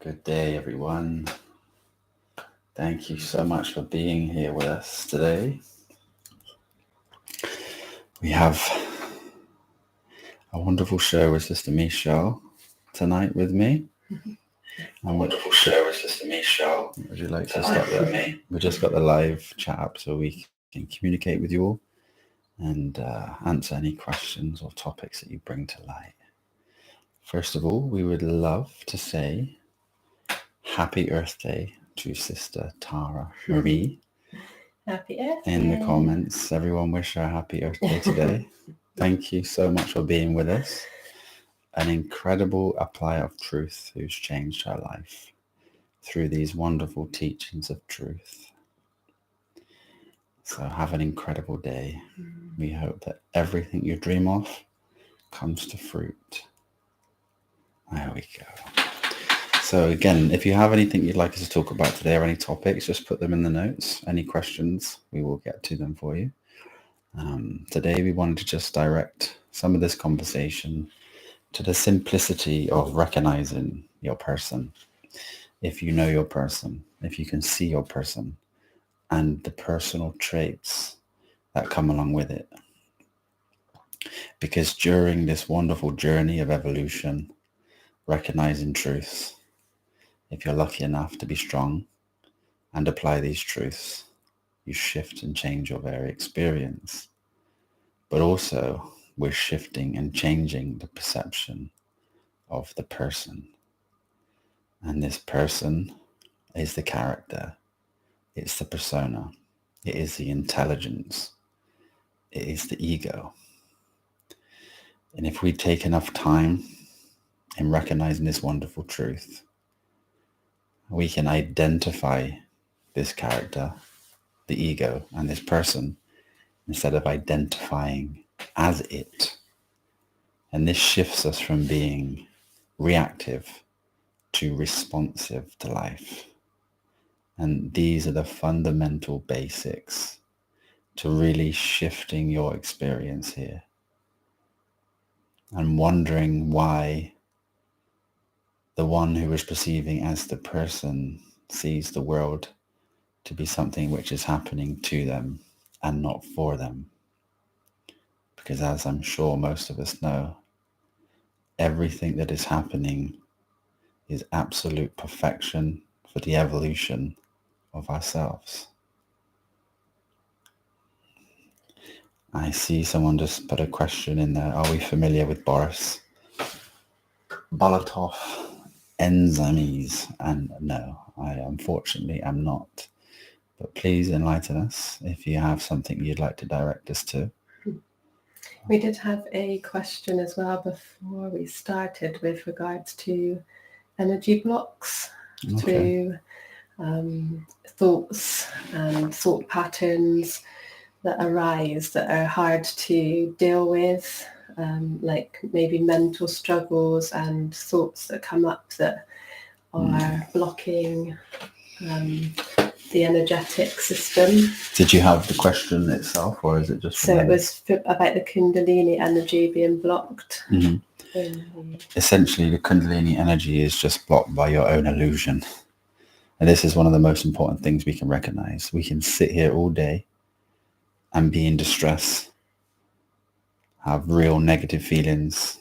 Good day, everyone. Thank you so much for being here with us today. We have a wonderful show with Sister Michelle tonight with me. Would you like to start with me? We just got the live chat up so we can communicate with you all and answer any questions or topics that you bring to light. First of all, we would love to say Happy Earth Day to Sister Tara Marie. Happy Earth Day. In the comments, everyone wish her a happy Earth Day today. Thank you so much for being with us. An incredible applier of truth who's changed her life through these wonderful teachings of truth. So have an incredible day. We hope that everything you dream of comes to fruit. There we go. So again, if you have anything you'd like us to talk about today or any topics, just put them in the notes. Any questions, we will get to them for you. Today we wanted to just direct some of this conversation to the simplicity of recognizing your person. If you know your person, if you can see your person and the personal traits that come along with it. Because during this wonderful journey of evolution, recognizing truths, if you're lucky enough to be strong and apply these truths, you shift and change your very experience. But also, we're shifting and changing the perception of the person. And this person is the character. It's the persona. It is the intelligence. It is the ego. And if we take enough time in recognizing this wonderful truth, we can identify this character, the ego, and this person instead of identifying as it. And this shifts us from being reactive to responsive to life. And these are the fundamental basics to really shifting your experience here. And wondering why the one who is perceiving as the person sees the world to be something which is happening to them and not for them. Because as I'm sure most of us know, everything that is happening is absolute perfection for the evolution of ourselves. I see someone just put a question in there. Are we familiar with Boris Bolotov enzymes? And no, I unfortunately am not. But please enlighten us if you have something you'd like to direct us to. We did have a question as well before we started with regards to energy blocks through thoughts and thought patterns that arise that are hard to deal with, like maybe mental struggles and thoughts that come up that are blocking the energetic system. Did you have the question itself, or is it just... So it was about the Kundalini energy being blocked. Essentially, the Kundalini energy is just blocked by your own illusion. And this is one of the most important things we can recognize. We can sit here all day and be in distress, have real negative feelings.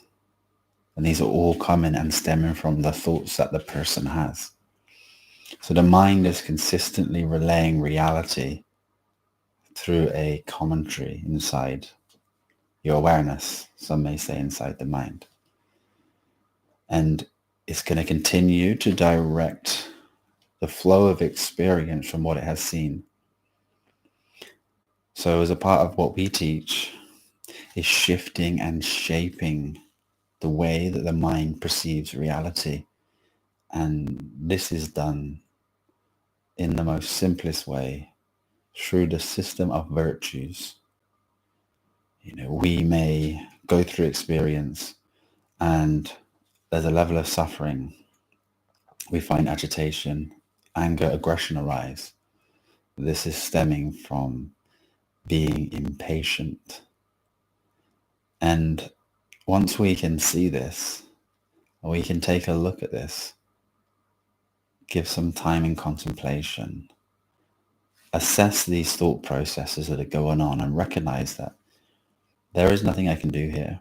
And these are all coming and stemming from the thoughts that the person has. So the mind is consistently relaying reality through a commentary inside your awareness, some may say inside the mind. And it's going to continue to direct the flow of experience from what it has seen. So as a part of what we teach is shifting and shaping the way that the mind perceives reality. And this is done in the most simplest way through the system of virtues. We may go through experience and there's a level of suffering. We find agitation, anger, aggression arise. This is stemming from being impatient. And once we can see this, we can take a look at this, give some time in contemplation, assess these thought processes that are going on and recognize that there is nothing I can do here.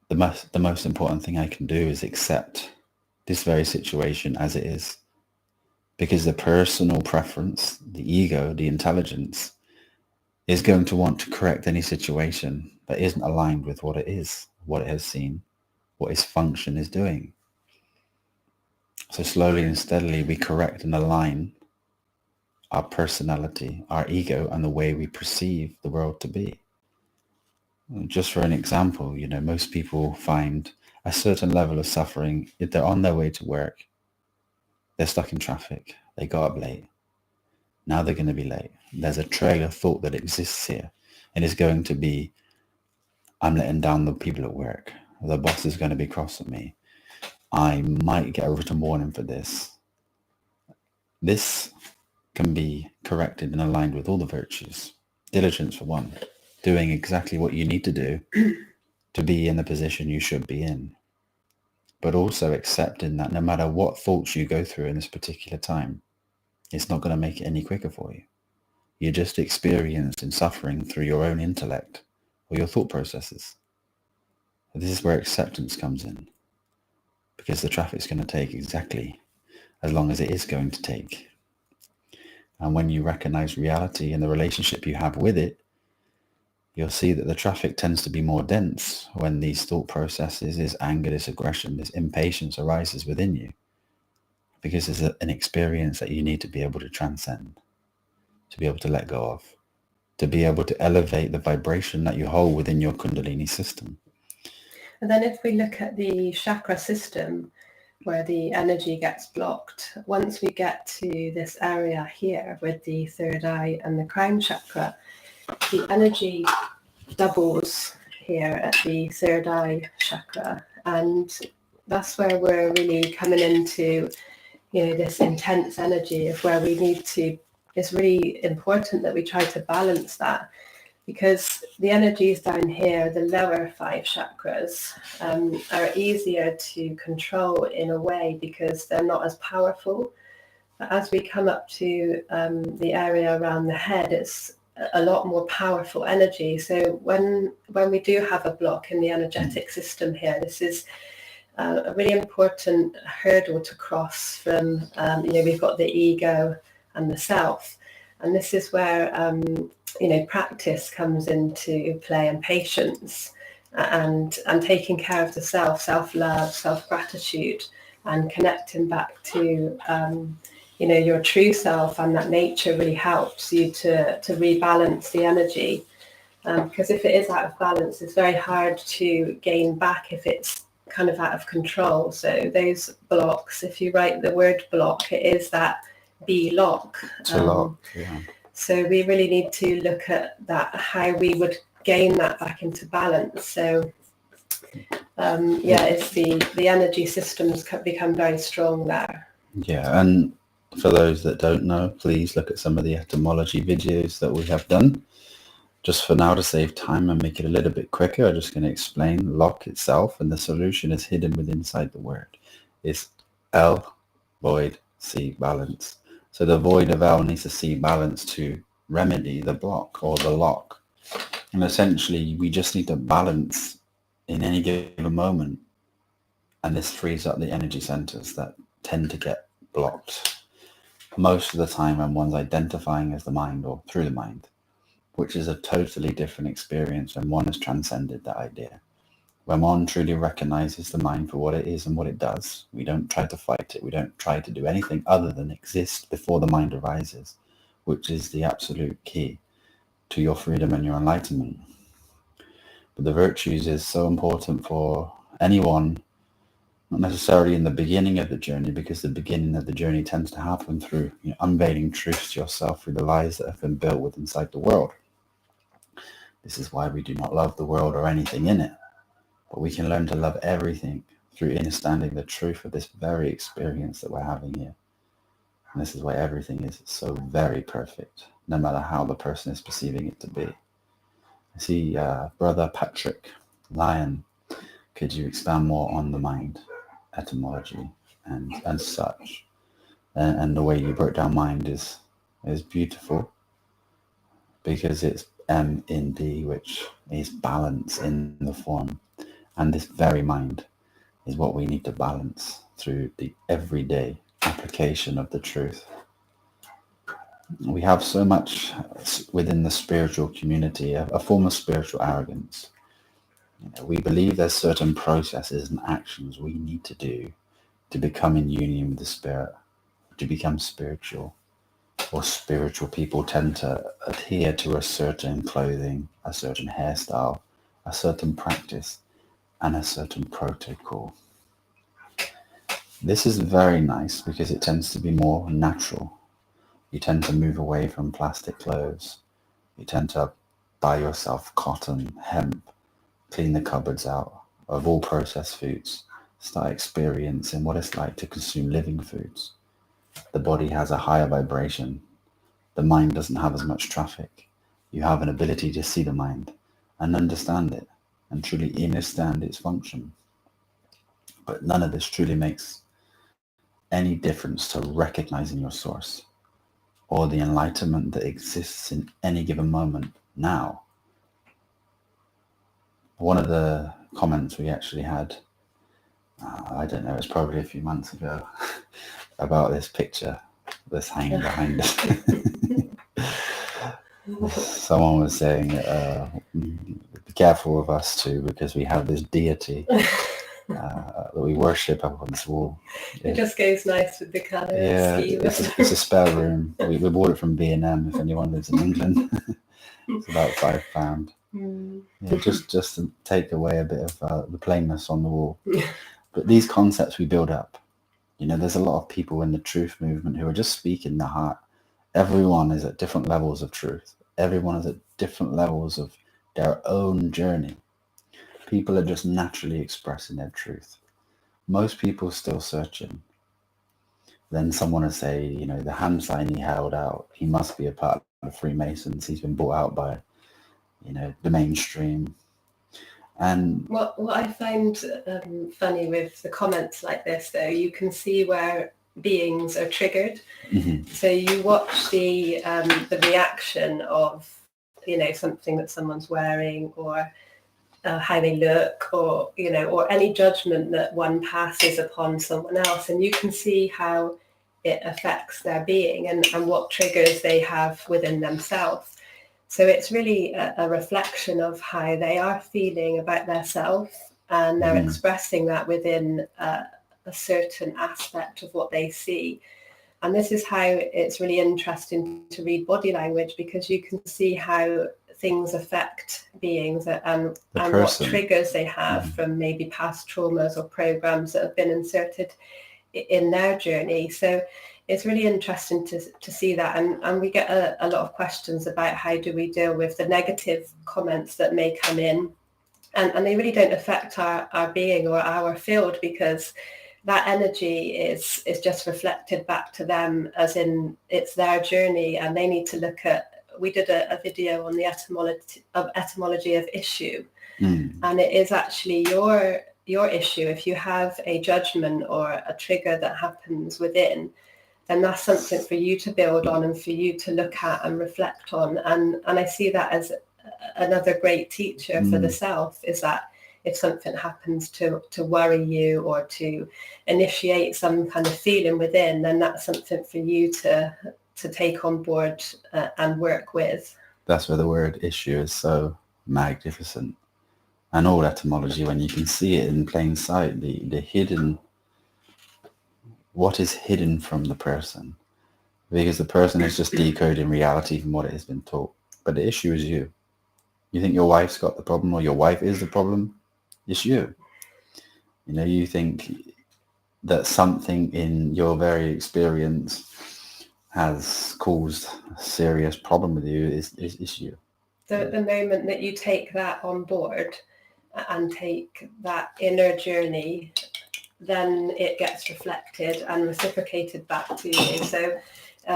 The most important thing I can do is accept this very situation as it is. Because the personal preference, the ego, the intelligence, is going to want to correct any situation that isn't aligned with what it is, what it has seen, what its function is doing. So slowly and steadily we correct and align our personality, our ego, and the way we perceive the world to be. Just for an example, most people find a certain level of suffering if they're on their way to work. They're stuck in traffic. They got up late. Now they're going to be late. There's a trail of thought that exists here. And it's going to be, I'm letting down the people at work. The boss is going to be cross at me. I might get a written warning for this. This can be corrected and aligned with all the virtues. Diligence for one. Doing exactly what you need to do to be in the position you should be in. But also accepting that no matter what thoughts you go through in this particular time, it's not going to make it any quicker for you. You're just experiencing suffering through your own intellect or your thought processes. This is where acceptance comes in, because the traffic's going to take exactly as long as it is going to take. And when you recognize reality and the relationship you have with it, you'll see that the traffic tends to be more dense when these thought processes, this anger, this aggression, this impatience arises within you, because there's an experience that you need to be able to transcend, to be able to let go of, to be able to elevate the vibration that you hold within your Kundalini system. And then if we look at the chakra system, where the energy gets blocked, once we get to this area here with the third eye and the crown chakra, the energy doubles here at the third eye chakra. And that's where we're really coming into, this intense energy of where we need to, it's really important that we try to balance that, because the energies down here, the lower 5 chakras, are easier to control in a way because they're not as powerful. But as we come up to the area around the head, it's a lot more powerful energy. So when we do have a block in the energetic system here, this is a really important hurdle to cross from, we've got the ego and the self. And this is where practice comes into play, and patience, and taking care of the self-love, self-gratitude, and connecting back to your true self, and that nature really helps you to rebalance the energy, because if it is out of balance, it's very hard to gain back if it's kind of out of control. So those blocks, if you write the word block, it is that B-lock. Yeah. So we really need to look at that, how we would gain that back into balance. So it's the energy systems become very strong there. Yeah, and for those that don't know, please look at some of the etymology videos that we have done. Just for now, to save time and make it a little bit quicker, I'm just going to explain lock itself, and the solution is hidden within inside the word. It's L, void, C, balance. So the void of L needs to see balance to remedy the block or the lock. And essentially, we just need to balance in any given moment. And this frees up the energy centers that tend to get blocked most of the time when one's identifying as the mind or through the mind, which is a totally different experience when one has transcended that idea. When one truly recognizes the mind for what it is and what it does, we don't try to fight it. We don't try to do anything other than exist before the mind arises, which is the absolute key to your freedom and your enlightenment. But the virtues is so important for anyone, not necessarily in the beginning of the journey, because the beginning of the journey tends to happen through unveiling truth to yourself through the lies that have been built with inside the world. This is why we do not love the world or anything in it. But we can learn to love everything through understanding the truth of this very experience that we're having here. And this is why everything is so very perfect, no matter how the person is perceiving it to be. I see Brother Patrick Lyon. Could you expand more on the mind etymology? and such. And the way you broke down mind is beautiful, because it's M in D, which is balance in the form. And this very mind is what we need to balance through the everyday application of the truth. We have so much within the spiritual community, a form of spiritual arrogance. We believe there's certain processes and actions we need to do to become in union with the spirit, to become spiritual. Or spiritual people tend to adhere to a certain clothing, a certain hairstyle, a certain practice, and a certain protocol. This is very nice because it tends to be more natural. You tend to move away from plastic clothes. You tend to buy yourself cotton, hemp, clean the cupboards out of all processed foods, start experiencing what it's like to consume living foods. The body has a higher vibration. The mind doesn't have as much traffic. You have an ability to see the mind and understand it and truly understand its function. But none of this truly makes any difference to recognizing your source or the enlightenment that exists in any given moment now. One of the comments we actually had, I don't know, it's probably a few months ago, about this picture that's hanging behind us. Someone was saying, be careful of us too, because we have this deity that we worship up on this wall. It just goes nice with the colour scheme. It's a spare room. We bought it from B&M if anyone lives in England. It's about £5. Yeah, just to take away a bit of the plainness on the wall. But these concepts we build up. There's a lot of people in the truth movement who are just speaking their heart. Everyone is at different levels of truth. Everyone is at different levels of their own journey. People are just naturally expressing their truth. Most people still searching. Then someone will say, the hand sign he held out, he must be a part of Freemasons. He's been bought out by, the mainstream. And what I find funny with the comments like this, though, you can see where beings are triggered. Mm-hmm. So you watch the reaction of, something that someone's wearing, or how they look, or or any judgment that one passes upon someone else, and you can see how it affects their being and what triggers they have within themselves. So it's really a reflection of how they are feeling about themselves, and they're expressing that within a certain aspect of what they see. And this is how it's really interesting to read body language, because you can see how things affect beings and what triggers they have from maybe past traumas or programs that have been inserted in their journey. So it's really interesting to see that. And we get a lot of questions about how do we deal with the negative comments that may come in. And they really don't affect our being or our field, because that energy is just reflected back to them, as in it's their journey, and they need to look at. We did a video on the etymology of issue, and it is actually your issue. If you have a judgment or a trigger that happens within, then that's something for you to build on and for you to look at and reflect on. And I see that as another great teacher for the self, is that if something happens to worry you or to initiate some kind of feeling within, then that's something for you to take on board and work with. That's where the word issue is so magnificent. And all etymology, when you can see it in plain sight, the hidden, what is hidden from the person, because the person is just decoding reality from what it has been taught. But the issue is you. You think your wife's got the problem, or your wife is the problem? It's you. You think that something in your very experience has caused a serious problem with you is you. The moment that you take that on board and take that inner journey, then it gets reflected and reciprocated back to you. So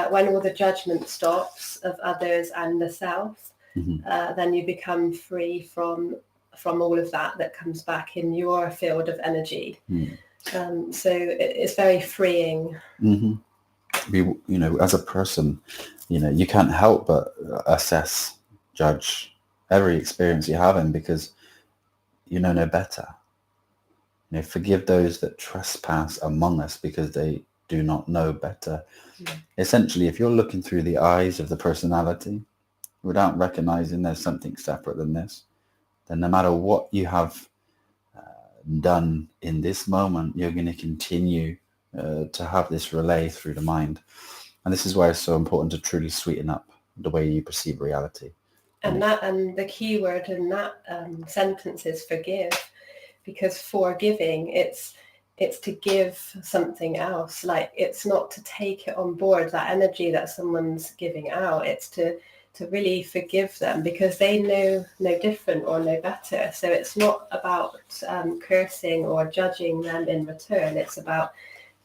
when all the judgment stops of others and the self, then you become free from all of that comes back in your field of energy. So it's very freeing. Mm-hmm. As a person, you can't help but assess, judge every experience you're having because you know no better. Forgive those that trespass among us because they do not know better. Yeah. Essentially, if you're looking through the eyes of the personality without recognizing there's something separate than this, then no matter what you have done in this moment, you're going to continue to have this relay through the mind. And this is why it's so important to truly sweeten up the way you perceive reality. And the key word in that sentence is forgive, because forgiving, it's to give something else. Like, it's not to take it on board, that energy that someone's giving out. It's to really forgive them because they know no different or no better. So it's not about cursing or judging them in return. It's about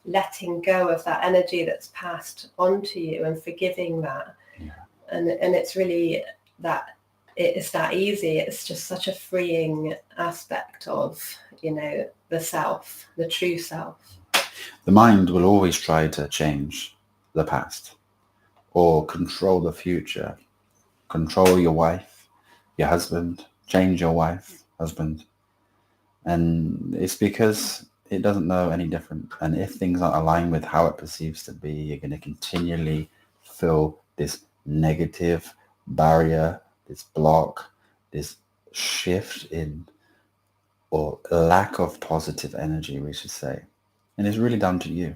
letting go of that energy that's passed on to you and forgiving that. Yeah. And it's really that it's that easy. It's just such a freeing aspect of, the self, the true self. The mind will always try to change the past or control the future, control your wife, your husband, change your wife, husband. And it's because it doesn't know any different. And if things aren't aligned with how it perceives to be, you're going to continually feel this negative barrier, this block, this shift in, or lack of positive energy, we should say. And it's really down to you.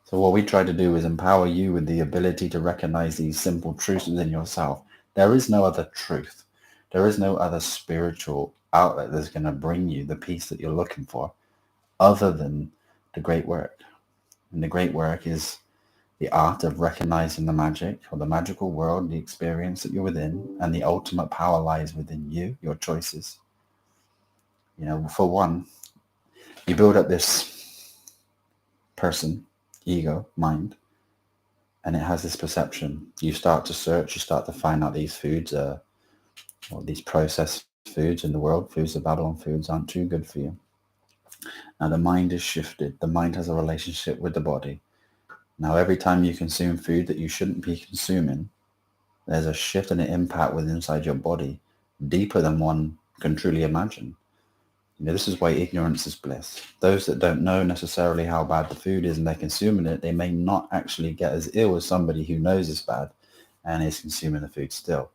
So what we try to do is empower you with the ability to recognize these simple truths within yourself. There is no other truth. There is no other spiritual outlet that's going to bring you the peace that you're looking for other than the great work. And the great work is the art of recognizing the magic or the magical world, the experience that you're within, and the ultimate power lies within you, your choices. For one, you build up this person, ego, mind, and it has this perception. You start to search, you start to find out these foods, or these processed foods in the world, foods, the Babylon foods, aren't too good for you. Now the mind is shifted. The mind has a relationship with the body. Now every time you consume food that you shouldn't be consuming, there's a shift and an impact within inside your body deeper than one can truly imagine. This is why ignorance is bliss. Those that don't know necessarily how bad the food is and they're consuming it, they may not actually get as ill as somebody who knows it's bad and is consuming the food still.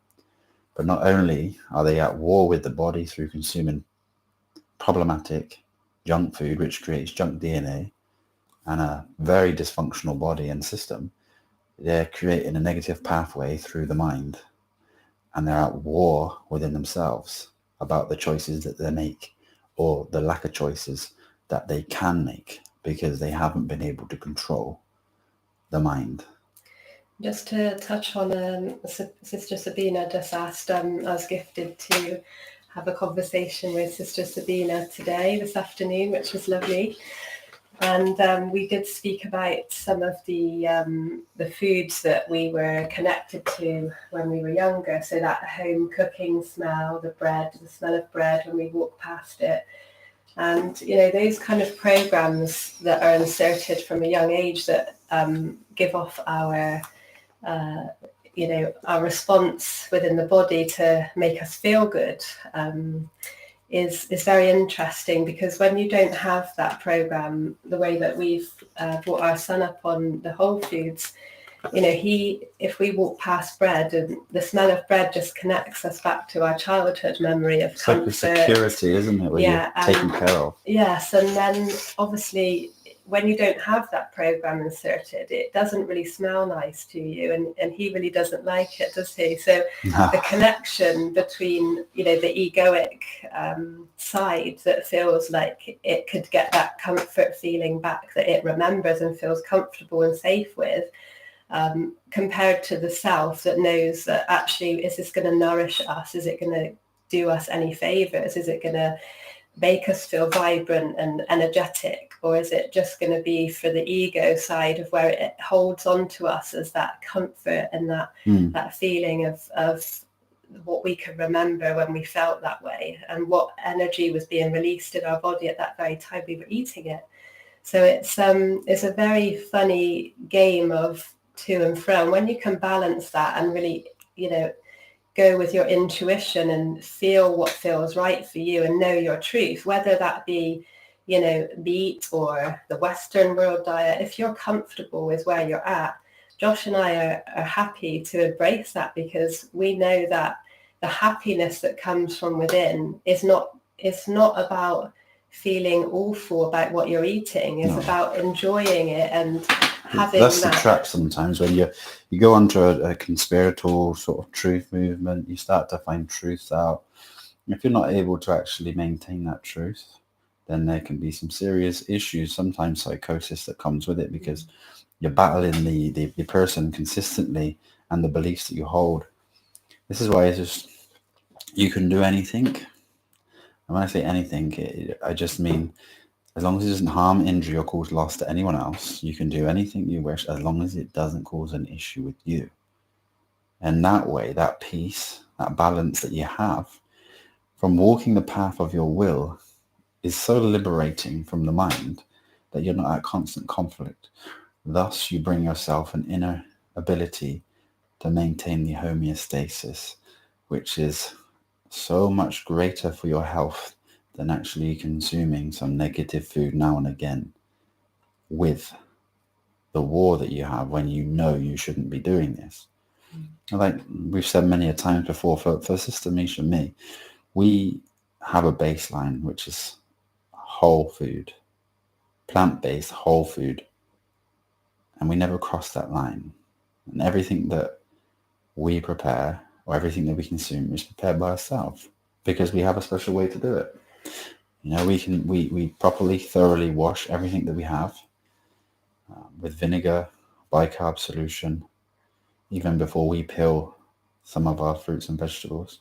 But not only are they at war with the body through consuming problematic junk food, which creates junk DNA and a very dysfunctional body and system, they're creating a negative pathway through the mind, and they're at war within themselves about the choices that they make or the lack of choices that they can make because they haven't been able to control the mind. Just to touch on, Sister Sabina just asked, I was gifted to have a conversation with Sister Sabina this afternoon, which was lovely. And we did speak about some of the foods that we were connected to when we were younger. So that home cooking smell, the smell of bread when we walk past it. And, those kind of programs that are inserted from a young age that give off our response within the body to make us feel good is very interesting, because when you don't have that program, the way that we've brought our son up on the whole foods, if we walk past bread, and the smell of bread just connects us back to our childhood memory of comfort. It's like a security, isn't it, where you're taken care of. Yes, and then obviously when you don't have that program inserted, it doesn't really smell nice to you, and he really doesn't like it, does he? So the connection between, the egoic side that feels like it could get that comfort feeling back that it remembers and feels comfortable and safe with, compared to the self that knows that actually, is this going to nourish us? Is it going to do us any favors? Is it going to make us feel vibrant and energetic, or is it just going to be for the ego side of where it holds on to us as that comfort and that feeling of what we can remember when we felt that way and what energy was being released in our body at that very time we were eating it? So it's a very funny game of to and fro. And when you can balance that and really, go with your intuition and feel what feels right for you and know your truth, whether that be, meat or the Western world diet, if you're comfortable with where you're at, Josh and I are happy to embrace that, because we know that the happiness that comes from within is not about feeling awful about what you're eating. It's about enjoying it and having that's the trap sometimes when you go onto a conspiratorial sort of truth movement. You start to find truths out. If you're not able to actually maintain that truth, then there can be some serious issues, sometimes psychosis that comes with it, because you're battling the person consistently and the beliefs that you hold. This is why it's just, you can do anything. And when I say anything, I just mean, as long as it doesn't harm, injury, or cause loss to anyone else, you can do anything you wish, as long as it doesn't cause an issue with you. And that way, that peace, that balance that you have from walking the path of your will is so liberating from the mind that you're not at constant conflict. Thus, you bring yourself an inner ability to maintain the homeostasis, which is so much greater for your health than actually consuming some negative food now and again, with the war that you have when you know you shouldn't be doing this. Like we've said many a times before, for Sister Misha and me, we have a baseline, which is whole food, plant-based whole food, and we never cross that line. And everything that we prepare, or everything that we consume, is prepared by ourselves, because we have a special way to do it. We properly, thoroughly wash everything that we have with vinegar, bicarb solution, even before we peel some of our fruits and vegetables.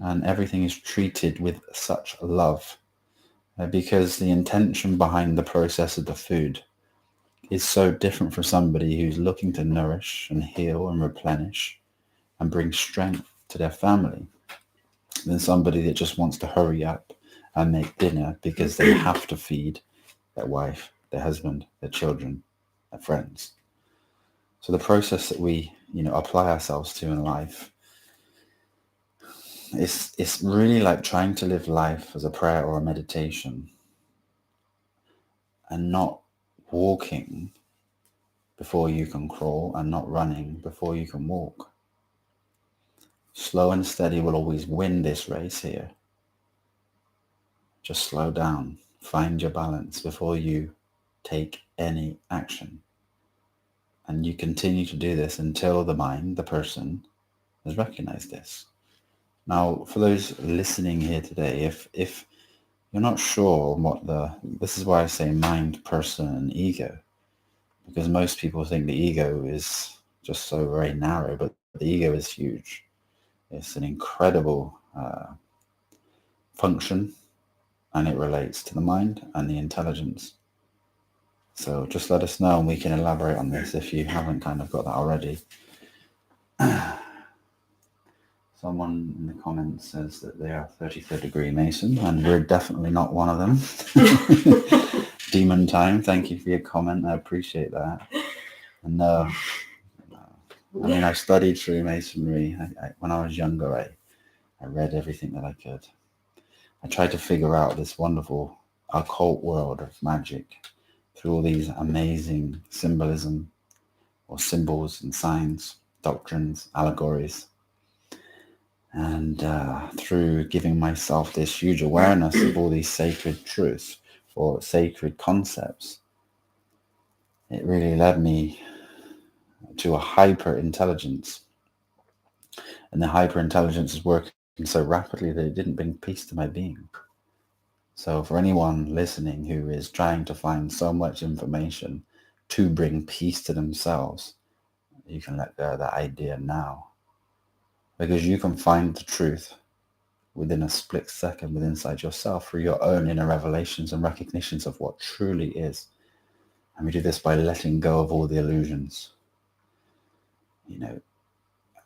And everything is treated with such love, because the intention behind the process of the food is so different from somebody who's looking to nourish and heal and replenish and bring strength to their family, than somebody that just wants to hurry up and make dinner because they have to feed their wife, their husband, their children, their friends. So the process that we, apply ourselves to in life, it's really like trying to live life as a prayer or a meditation, and not walking before you can crawl, and not running before you can walk. Slow and steady will always win this race here. Just slow down, find your balance before you take any action. And you continue to do this until the mind, the person, has recognized this. Now, for those listening here today, if you're not sure what this is why I say mind, person, and ego, because most people think the ego is just so very narrow, but the ego is huge. It's an incredible function, and it relates to the mind and the intelligence. So just let us know and we can elaborate on this if you haven't kind of got that already. Someone in the comments says that they are 33rd degree Mason, and we're definitely not one of them. Demon Time, thank you for your comment. I appreciate that. And I mean, I studied through Masonry. When I was younger, I read everything that I could. I tried to figure out this wonderful occult world of magic through all these amazing symbolism, or symbols and signs, doctrines, allegories. And through giving myself this huge awareness of all these sacred truths or sacred concepts, it really led me to a hyper intelligence. And the hyper intelligence is working so rapidly that it didn't bring peace to my being. So for anyone listening who is trying to find so much information to bring peace to themselves, you can let go of that idea now. Because you can find the truth within a split second within inside yourself through your own inner revelations and recognitions of what truly is. And we do this by letting go of all the illusions.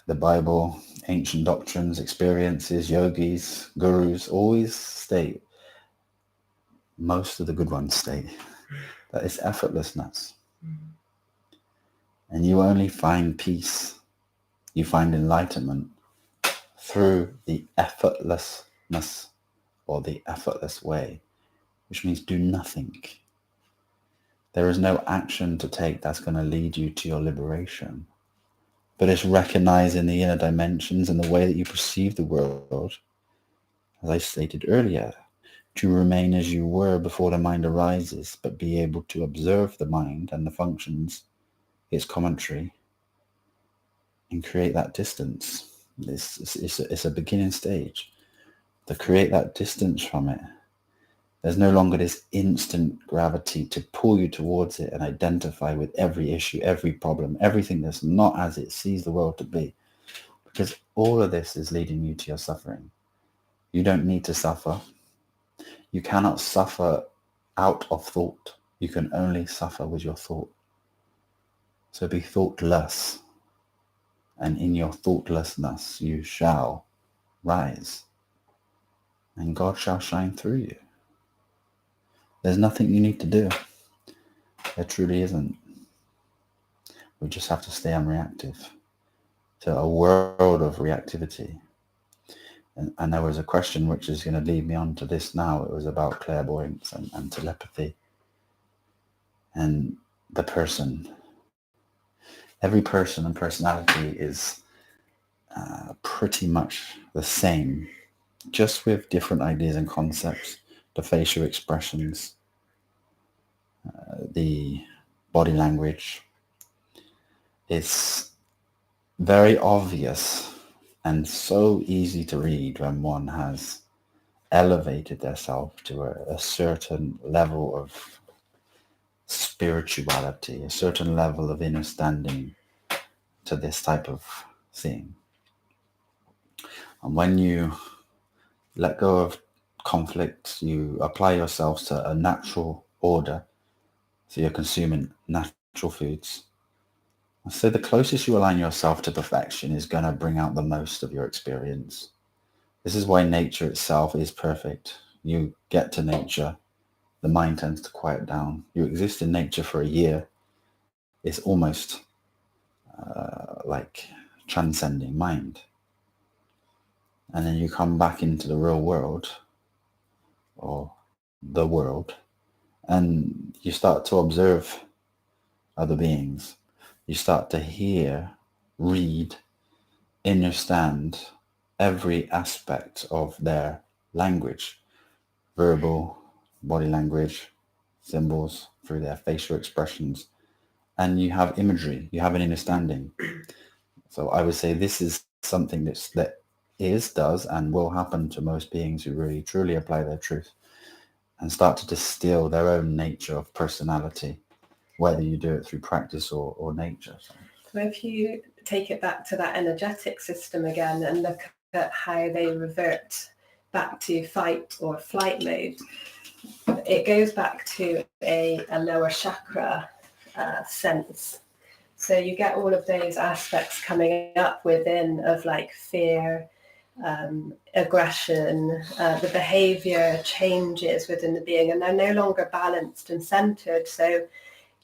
The Bible, ancient doctrines, experiences, yogis, gurus always state, most of the good ones state, that is effortlessness. And you only find peace, you find enlightenment through the effortlessness or the effortless way, which means do nothing. There is no action to take that's going to lead you to your liberation. But it's recognizing the inner dimensions and the way that you perceive the world, as I stated earlier, to remain as you were before the mind arises, but be able to observe the mind and the functions, its commentary, and create that distance. It's a beginning stage. To create that distance from it, there's no longer this instant gravity to pull you towards it and identify with every issue, every problem, everything that's not as it sees the world to be. Because all of this is leading you to your suffering. You don't need to suffer. You cannot suffer out of thought. You can only suffer with your thought. So be thoughtless. And in your thoughtlessness, you shall rise. And God shall shine through you. There's nothing you need to do. There truly isn't. We just have to stay unreactive to a world of reactivity. And there was a question which is going to lead me on to this now. It was about clairvoyance and telepathy and the person. Every person and personality is pretty much the same, just with different ideas and concepts, the facial expressions, the body language. It's very obvious and so easy to read when one has elevated themselves to a certain level of spirituality, a certain level of understanding to this type of thing. And when you let go of conflict, you apply yourselves to a natural order. So you're consuming natural foods. So the closest you align yourself to perfection is going to bring out the most of your experience. This is why nature itself is perfect. You get to nature, the mind tends to quiet down. You exist in nature for a year. It's almost like transcending mind. And then you come back into the real world, or the world, and you start to observe other beings. You start to hear, read, understand every aspect of their language, verbal, body language, symbols, through their facial expressions, and you have imagery, you have an understanding. So I would say this is something that does, and will happen to most beings who really truly apply their truth and start to distill their own nature of personality, whether you do it through practice or nature. So if you take it back to that energetic system again and look at how they revert back to fight or flight mode, it goes back to a lower chakra sense. So you get all of those aspects coming up within of like fear, aggression, the behavior changes within the being, and they're no longer balanced and centered. So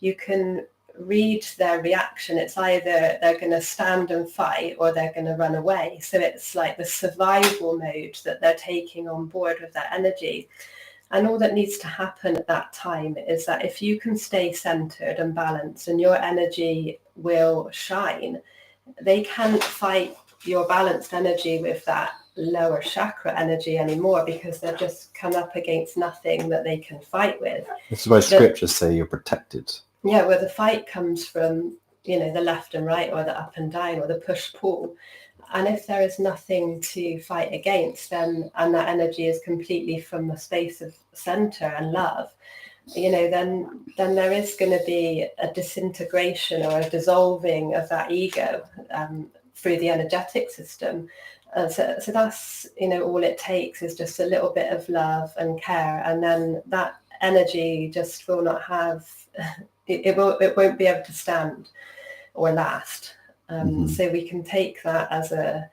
you can read their reaction. It's either they're going to stand and fight or they're going to run away. So it's like the survival mode that they're taking on board with that energy. And all that needs to happen at that time is that if you can stay centered and balanced, and your energy will shine, they can't fight your balanced energy with that lower chakra energy anymore, because they've just come up against nothing that they can fight with. This is why scriptures say you're protected. Yeah, where the fight comes from, the left and right, or the up and down, or the push-pull. And if there is nothing to fight against, then, and that energy is completely from the space of center and love, then there is going to be a disintegration or a dissolving of that ego through the energetic system. So that's, all it takes is just a little bit of love and care, and then that energy just will not have, it won't be able to stand or last. So we can take that as a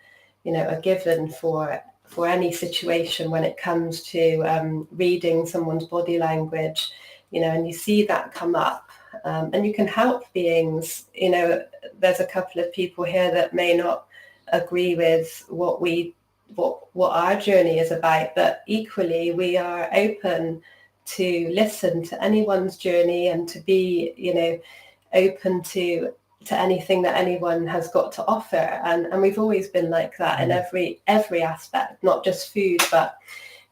given for any situation when it comes to reading someone's body language. and you see that come up, and you can help beings. There's a couple of people here that may not agree with what our journey is about, but equally we are open to listen to anyone's journey and to be, open to anything that anyone has got to offer. And we've always been like that in every aspect, not just food, but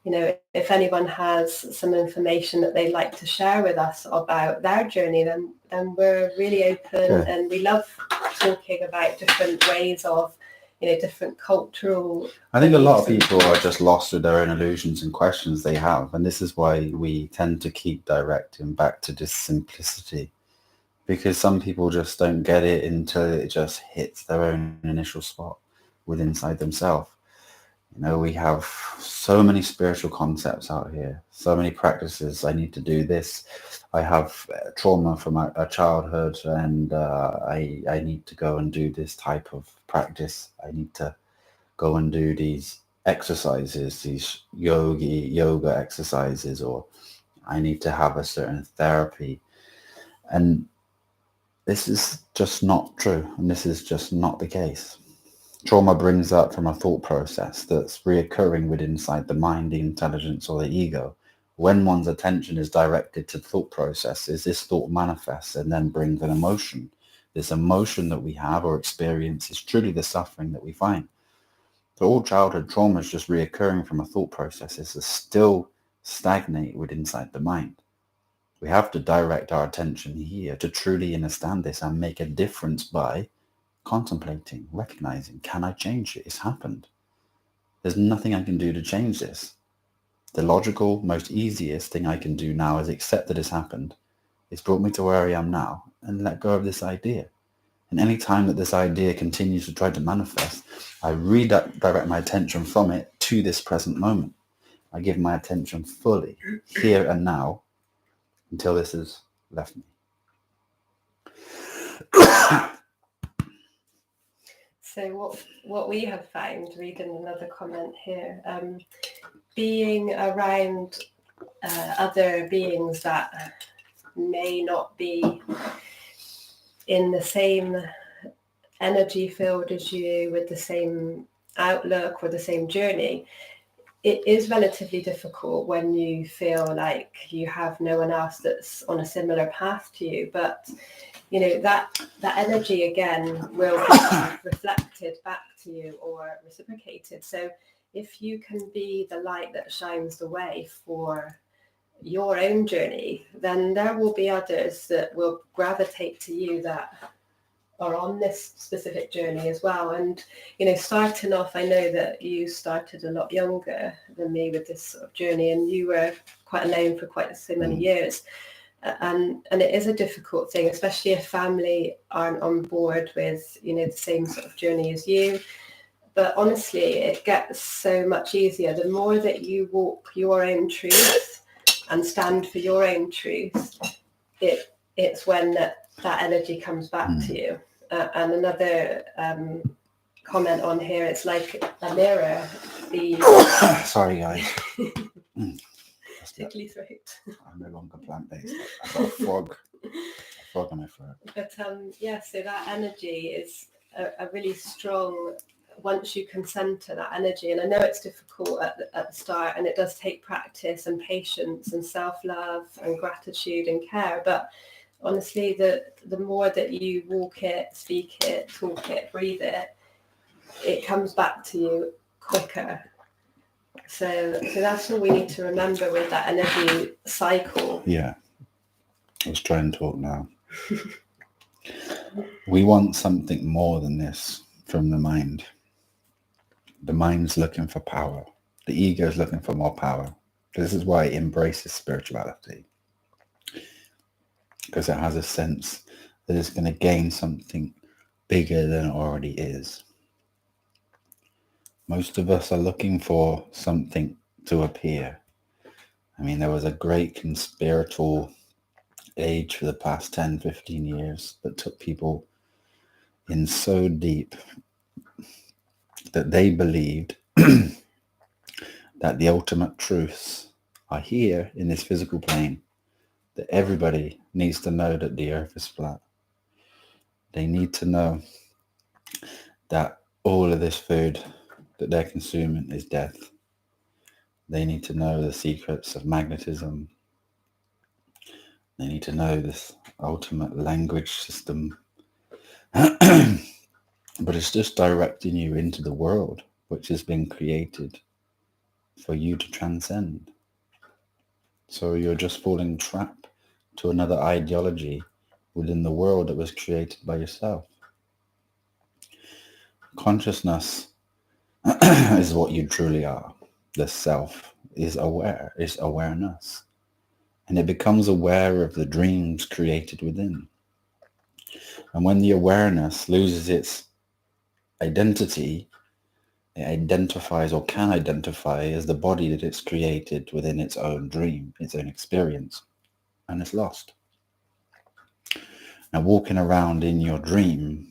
if anyone has some information that they'd like to share with us about their journey, then we're really open. And we love talking about different ways of, different cultural. I think a lot of people are just lost with their own illusions and questions they have. And this is why we tend to keep directing back to this simplicity, because some people just don't get it until it just hits their own initial spot within inside themselves. We have so many spiritual concepts out here, so many practices. I need to do this. I have trauma from a childhood, and I need to go and do this type of practice. I need to go and do these exercises, these yoga exercises, or I need to have a certain therapy. And this is just not true, and this is just not the case. Trauma brings up from a thought process that's reoccurring within inside the mind, the intelligence, or the ego. When one's attention is directed to thought processes, this thought manifests and then brings an emotion. This emotion that we have or experience is truly the suffering that we find. So all childhood trauma is just reoccurring from a thought processes that still stagnate within inside the mind. We have to direct our attention here to truly understand this and make a difference by contemplating, recognizing, can I change it? It's happened. There's nothing I can do to change this. The logical, most easiest thing I can do now is accept that it's happened. It's brought me to where I am now, and let go of this idea. And any time that this idea continues to try to manifest, I redirect my attention from it to this present moment. I give my attention fully, here and now, until this has left me. So what we have found, reading another comment here, being around other beings that may not be in the same energy field as you, with the same outlook or the same journey, it is relatively difficult when you feel like you have no one else that's on a similar path to you. But that energy again will be reflected back to you or reciprocated. So if you can be the light that shines the way for your own journey, then there will be others that will gravitate to you that are on this specific journey as well. And starting off, I know that you started a lot younger than me with this sort of journey, and you were quite alone for quite so many years. And it is a difficult thing, especially if family aren't on board with the same sort of journey as you. But honestly, it gets so much easier the more that you walk your own truth and stand for your own truth. It's when that energy comes back to you. And another comment on here, it's like a mirror. Sorry, guys. Tickly throat. I'm no longer plant-based. I've got a frog on my throat. But so that energy is a really strong, once you can center that energy. And I know it's difficult at the start, and it does take practice and patience and self-love and gratitude and care. But honestly, the more that you walk it, speak it, talk it, breathe it, it comes back to you quicker. So that's all we need to remember with that energy cycle. Yeah. Let's try and talk now. We want something more than this from the mind. The mind's looking for power. The ego is looking for more power. This is why it embraces spirituality. Because it has a sense that it's going to gain something bigger than it already is. Most of us are looking for something to appear. I mean, there was a great conspiratorial age for the past 10, 15 years that took people in so deep that they believed that the ultimate truths are here in this physical plane, that everybody needs to know that the earth is flat. They need to know that all of this food that they're consuming is death. They need to know the secrets of magnetism. They need to know this ultimate language system. But it's just directing you into the world which has been created for you to transcend. So you're just falling trap to another ideology within the world that was created by yourself. Consciousness is what you truly are. The self is aware, is awareness. And it becomes aware of the dreams created within. And when the awareness loses its identity, it identifies or can identify as the body that it's created within its own dream, its own experience, and it's lost. Now, walking around in your dream,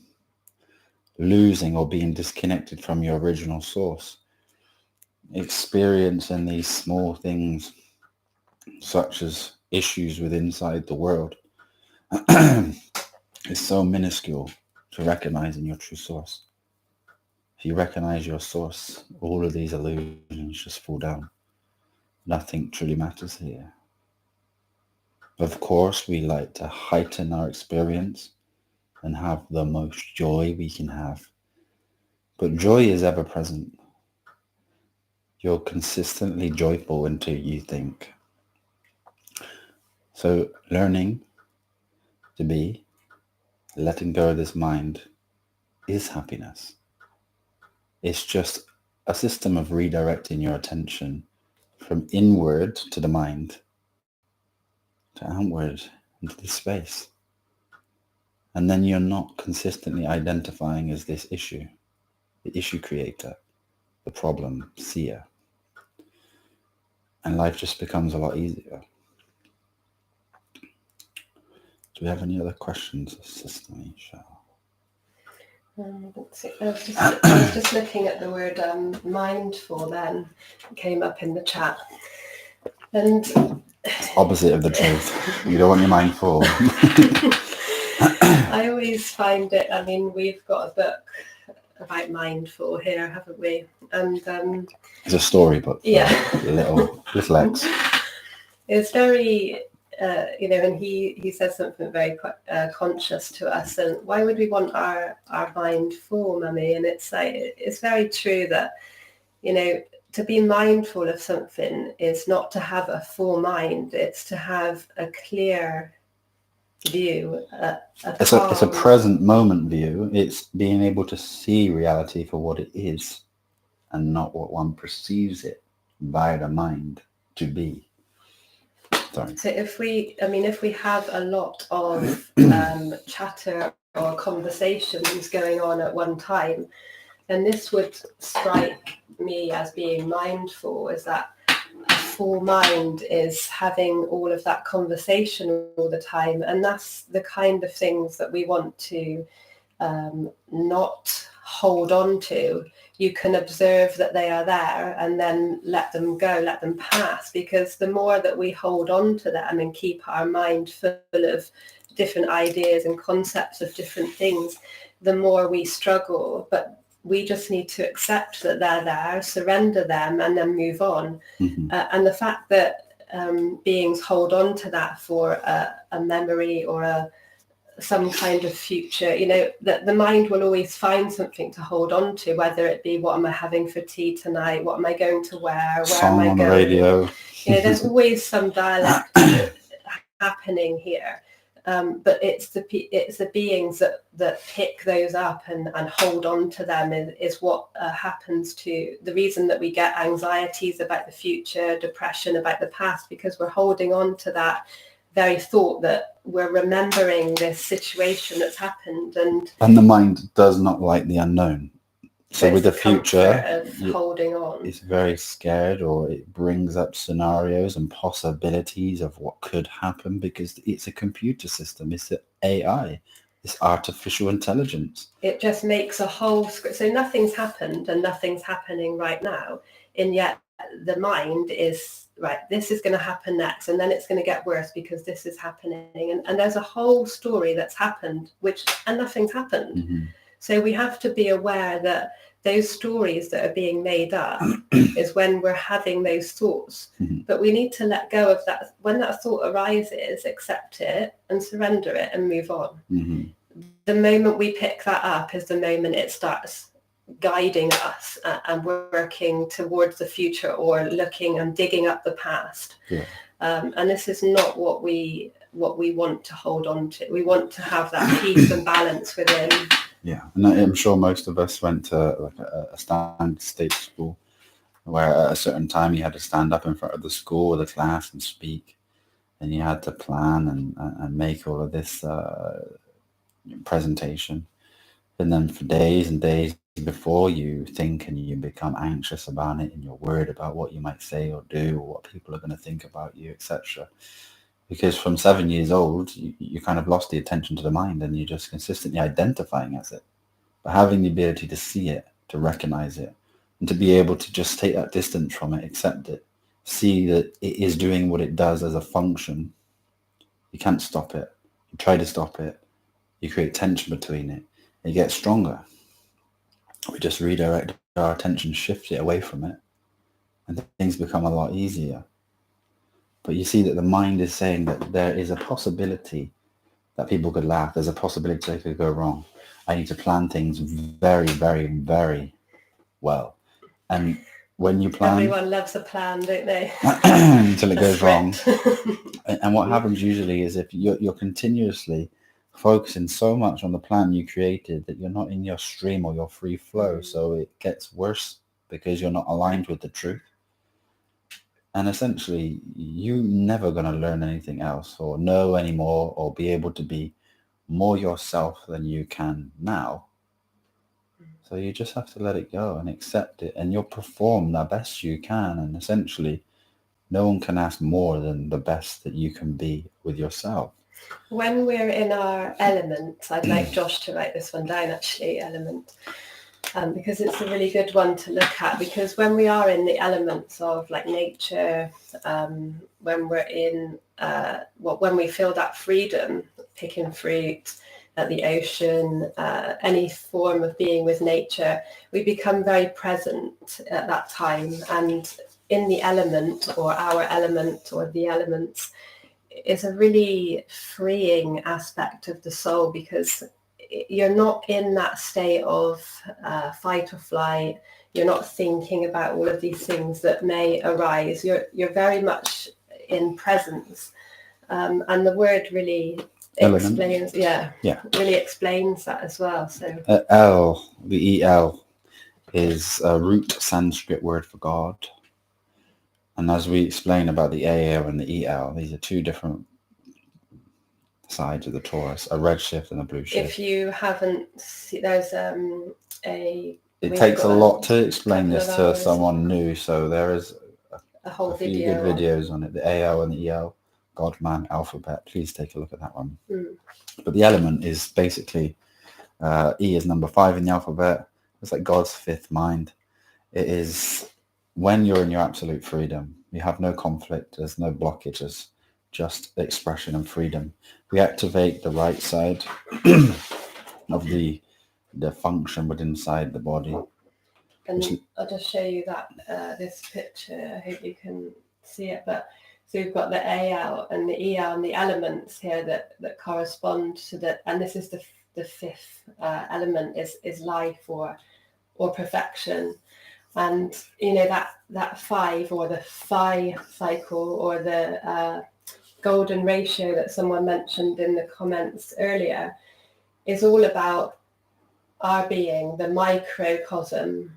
losing or being disconnected from your original source, experiencing these small things such as issues with inside the world is so minuscule to recognizing your true source. If you recognize your source, all of these illusions just fall down. Nothing truly matters here. Of course, we like to heighten our experience and have the most joy we can have. But joy is ever present. You're consistently joyful until you think. So learning to be, letting go of this mind is happiness. It's just a system of redirecting your attention from inward to the mind to outward into the space. And then you're not consistently identifying as this issue, the issue creator, the problem seer. And life just becomes a lot easier. Do we have any other questions, Sister Misha? I was just looking at the word mindful then. It came up in the chat. And it's opposite of the truth. You don't want your mind full. I always find it, I mean, we've got a book about mindful here, haven't we? And it's a storybook. Yeah. Little X. It's very, and he says something very conscious to us. And why would we want our mind full, Mummy? And it's like, it's very true that, to be mindful of something is not to have a full mind. It's to have a clear view. It's a present moment view. It's being able to see reality for what it is and not what one perceives it by the mind to be. Sorry. So if we have a lot of chatter or conversations going on at one time, then this would strike me as being mindful, is that a full mind is having all of that conversation all the time. And that's the kind of things that we want to not hold on to. You can observe that they are there and then let them go, let them pass, because the more that we hold on to them and keep our mind full of different ideas and concepts of different things, the more we struggle. But we just need to accept that they're there, surrender them, and then move on. Mm-hmm. And the fact that beings hold on to that for a memory or some kind of future, that the mind will always find something to hold on to, whether it be, what am I having for tea tonight? What am I going to wear? Where Song am I on going? The radio. There's always some dialect happening here. But it's the beings that pick those up and hold on to them is what happens to the reason that we get anxieties about the future, depression about the past, because we're holding on to that very thought that we're remembering this situation that's happened. And the mind does not like the unknown. So with the future, holding on, it's very scared, or it brings up scenarios and possibilities of what could happen, because it's a computer system. It's an AI. It's artificial intelligence. It just makes a whole script. So nothing's happened and nothing's happening right now. And yet the mind is right, this is going to happen next, and then it's going to get worse because this is happening. And there's a whole story that's happened, and nothing's happened. Mm-hmm. So we have to be aware that those stories that are being made up is when we're having those thoughts. Mm-hmm. But we need to let go of that. When that thought arises, accept it and surrender it and move on. Mm-hmm. The moment we pick that up is the moment it starts guiding us and working towards the future, or looking and digging up the past. Yeah. And this is not what we want to hold on to. We want to have that peace and balance within. Yeah, and I'm sure most of us went to like a standard state school where at a certain time you had to stand up in front of the school or the class and speak, and you had to plan and make all of this presentation. And then for days and days before, you think and you become anxious about it, and you're worried about what you might say or do, or what people are going to think about you, etc. Because from 7 years old, you kind of lost the attention to the mind, and you're just consistently identifying as it. But having the ability to see it, to recognize it, and to be able to just take that distance from it, accept it, see that it is doing what it does as a function. You can't stop it. You try to stop it. You create tension between it. It gets stronger. We just redirect our attention, shift it away from it, and things become a lot easier. But you see that the mind is saying that there is a possibility that people could laugh. There's a possibility they could go wrong. I need to plan things very, very, very well. And when you plan... Everyone loves a plan, don't they? Until it goes wrong. And what happens usually is if you're continuously focusing so much on the plan you created that you're not in your stream or your free flow. So it gets worse because you're not aligned with the truth. And essentially, you're never going to learn anything else or know anymore or be able to be more yourself than you can now. So you just have to let it go and accept it, and you'll perform the best you can. And essentially, no one can ask more than the best that you can be with yourself. When we're in our element, I'd like Josh to write this one down, actually, element. Because it's a really good one to look at, because when we are in the elements of like nature, when we're in when we feel that freedom, picking fruit at the ocean, any form of being with nature, we become very present at that time. And in the element, or our element, or the elements, is a really freeing aspect of the soul, because you're not in that state of fight or flight. You're not thinking about all of these things that may arise. You're very much in presence, and the word really explains. Really explains that as well. So the EL is a root Sanskrit word for God, and as we explain about the AL and the EL, these are two different sides of the torus, a red shift and a blue shift. If you haven't seen, there's it takes a lot to explain this to someone new, so there is a whole few video good videos on it, the AL and the EL, God, man, alphabet. Please take a look at that one. But the element is basically E is number 5 in the alphabet. It's like God's fifth mind. It is when you're in your absolute freedom. You have no conflict, there's no blockages, just expression and freedom. We activate the right side of the function within inside the body. And I'll just show you that this picture. I hope you can see it. But so we've got the AL and the EL and the elements here that correspond to that. And this is the fifth element is life or perfection. And you know that 5, or the phi cycle, or the golden ratio that someone mentioned in the comments earlier, is all about our being, the microcosm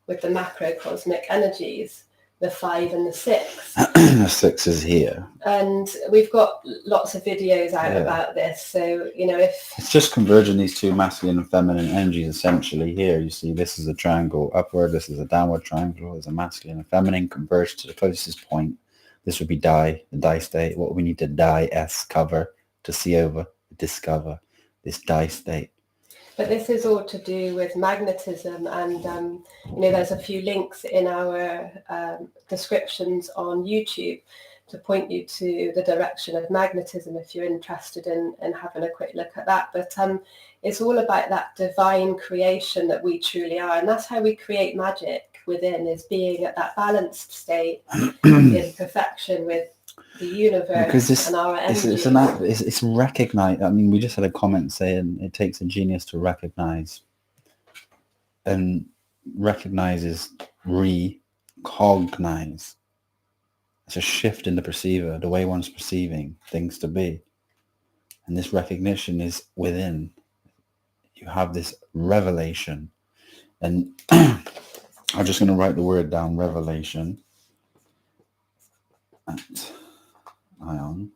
with the macrocosmic energies, the 5 and the 6. The 6 is here. And we've got lots of videos out about this. So, you know, if... It's just converging these two masculine and feminine energies, essentially. Here, you see, this is a triangle upward, this is a downward triangle. There's a masculine and feminine converge to the closest point. This would be die, the die state. What we need to die, S, cover, to see over, discover this die state. But this is all to do with magnetism, and there's a few links in our descriptions on YouTube to point you to the direction of magnetism if you're interested in having a quick look at that. But it's all about that divine creation that we truly are, and that's how we create magic within, is being at that balanced state in perfection with the universe, because and our energy. It's recognize. I mean, we just had a comment saying it takes a genius to recognize, and recognize is recognize. It's a shift in the perceiver, the way one's perceiving things to be, and this recognition is within. You have this revelation, and I'm just going to write the word down: revelation. At Ion.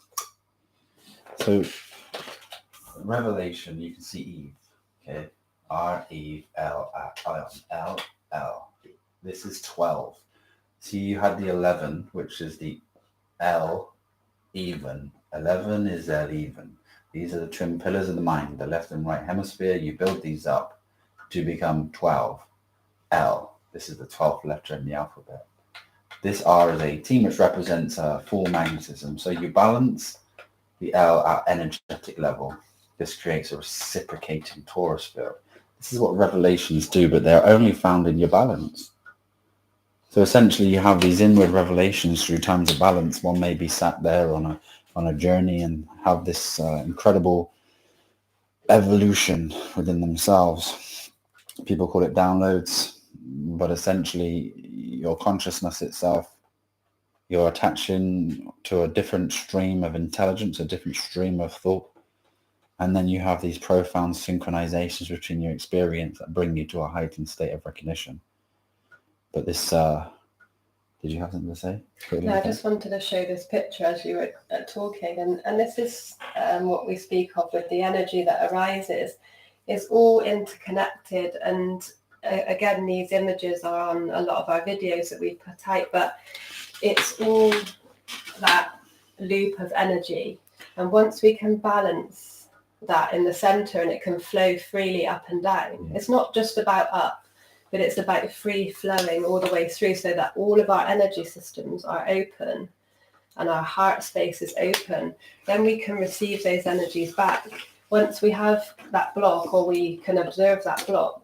So revelation, you can see Eve, okay? R-E-L Ion, L. This is 12. See, you had the 11, which is the L even. 11 is L even. These are the twin pillars of the mind, the left and right hemisphere. You build these up to become 12. L, this is the 12th letter in the alphabet. This R is 18, which represents full magnetism. So you balance the L at energetic level. This creates a reciprocating torus field. This is what revelations do, but they're only found in your balance. So essentially you have these inward revelations through times of balance. One may be sat there on a journey and have this incredible evolution within themselves. People call it downloads, but essentially your consciousness itself, you're attaching to a different stream of intelligence, a different stream of thought. And then you have these profound synchronizations between your experience that bring you to a heightened state of recognition. But this, did you have something to say? No, I just wanted to show this picture as you were talking. And this is what we speak of with the energy that arises. It's all interconnected. And again, these images are on a lot of our videos that we put out, but it's all that loop of energy. And once we can balance that in the center and it can flow freely up and down, it's not just about up, but it's about free flowing all the way through, so that all of our energy systems are open and our heart space is open. Then we can receive those energies back. Once we have that block, or we can observe that block,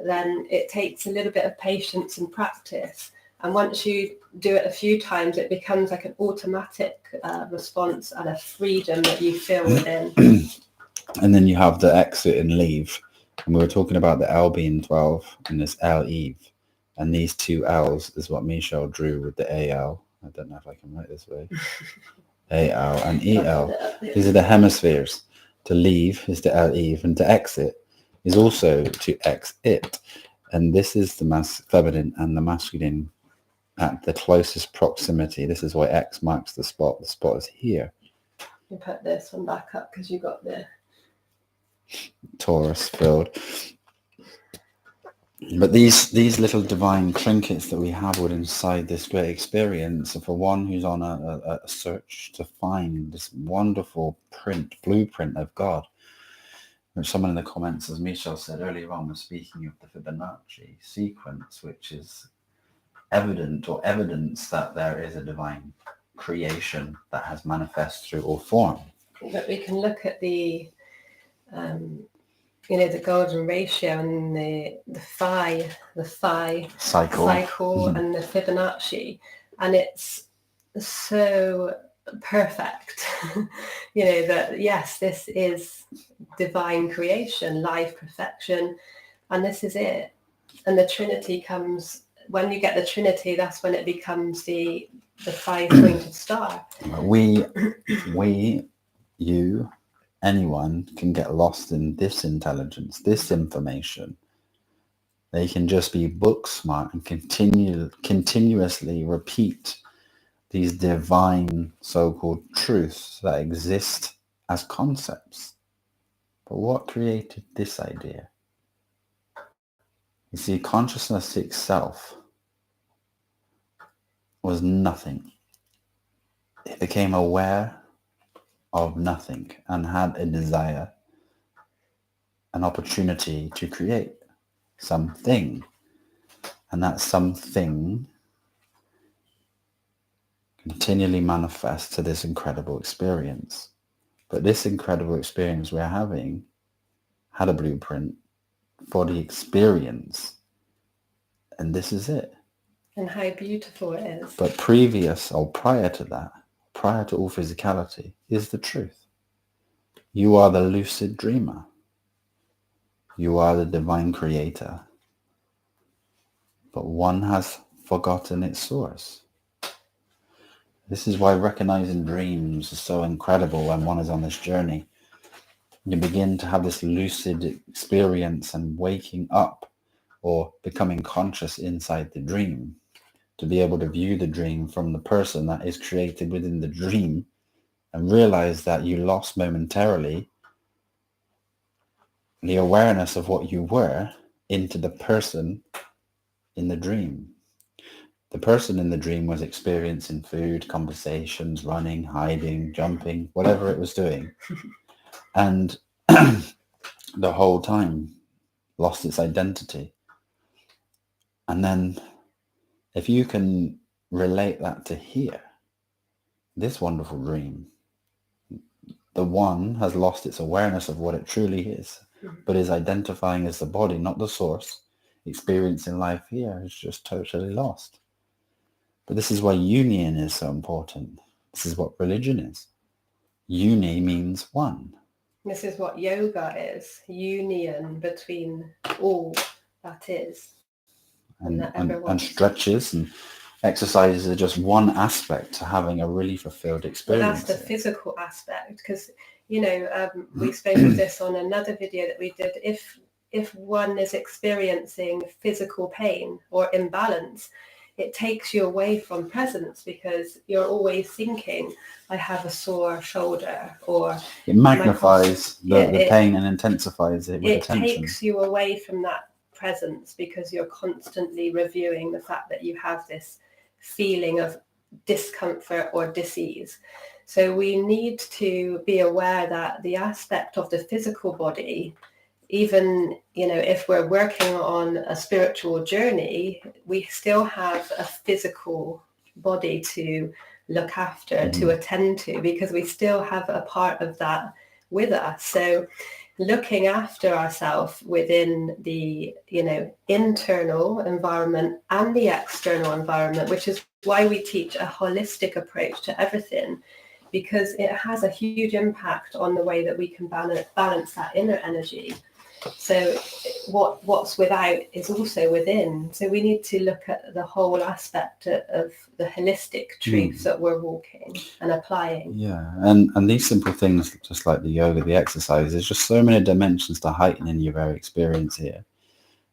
then it takes a little bit of patience and practice. And once you do it a few times, it becomes like an automatic response and a freedom that you feel within. And then you have the exit and leave. And we were talking about the L being 12 and this L Eve. And these two L's is what Michelle drew with the AL. I don't know if I can write this way. AL and EL. These are the hemispheres. To leave is the L Eve, and to exit is also to exit. And this is the feminine and the masculine at the closest proximity. This is why X marks the spot. The spot is here. You put this one back up because you got the torus field. But these little divine trinkets that we have within inside this great experience are for one who's on a search to find this wonderful blueprint of God. There's someone in the comments, as Michelle said earlier on, was speaking of the Fibonacci sequence, which is evidence that there is a divine creation that has manifest through all form. But we can look at the the golden ratio and the phi cycle and the Fibonacci, and it's so perfect. That yes, this is divine creation, life perfection, and this is it. And the Trinity comes. When you get the Trinity, that's when it becomes the five-pointed star. We, you, anyone can get lost in this intelligence, this information. They can just be book smart and continuously repeat these divine so-called truths that exist as concepts. But what created this idea? You see, consciousness itself was nothing. It became aware of nothing and had a desire. an opportunity to create something. And that something continually manifests to this incredible experience. But this incredible experience we're having had a blueprint for the experience. And this is it. And how beautiful it is. But previous or prior to that, prior to all physicality, is the truth. You are the lucid dreamer. You are the divine creator. But one has forgotten its source. This is why recognizing dreams is so incredible when one is on this journey. You begin to have this lucid experience and waking up or becoming conscious inside the dream, to be able to view the dream from the person that is created within the dream and realize that you lost momentarily the awareness of what you were into the person in the dream. The person in the dream was experiencing food, conversations, running, hiding, jumping, whatever it was doing. And the whole time lost its identity. And then if you can relate that to here, this wonderful dream, the one has lost its awareness of what it truly is, but is identifying as the body, not the source. Experiencing life here is just totally lost. But this is why union is so important. This is what religion is. Uni means one. This is what yoga is, union between all that is and that ever was. And stretches and exercises are just one aspect to having a really fulfilled experience. But that's the physical aspect, because, you know, we spoke of this on another video that we did. If one is experiencing physical pain or imbalance, it takes you away from presence, because you're always thinking, I have a sore shoulder, or it magnifies the pain and intensifies it with attention. It takes you away from that presence, because you're constantly reviewing the fact that you have this feeling of discomfort or disease. So we need to be aware that the aspect of the physical body, even, you know, if we're working on a spiritual journey, we still have a physical body to look after, to attend to, because we still have a part of that with us. So looking after ourselves within the, you know, internal environment and the external environment, which is why we teach a holistic approach to everything, because it has a huge impact on the way that we can balance that inner energy. So what's without is also within. So we need to look at the whole aspect of the holistic truths that we're walking and applying. Yeah, and these simple things, just like the yoga, the exercise, there's just so many dimensions to heighten your very experience here.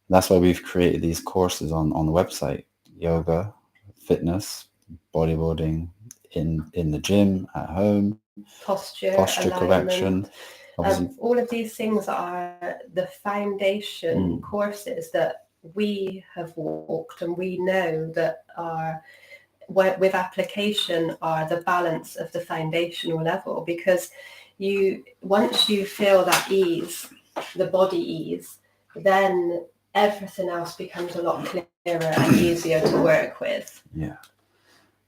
That's why we've created these courses on the website: yoga, fitness, bodybuilding, in the gym, at home, posture correction. All of these things are the foundation courses that we have walked, and we know that are, with application, are the balance of the foundational level. Because once you feel that ease, the body ease, then everything else becomes a lot clearer and easier to work with. Yeah.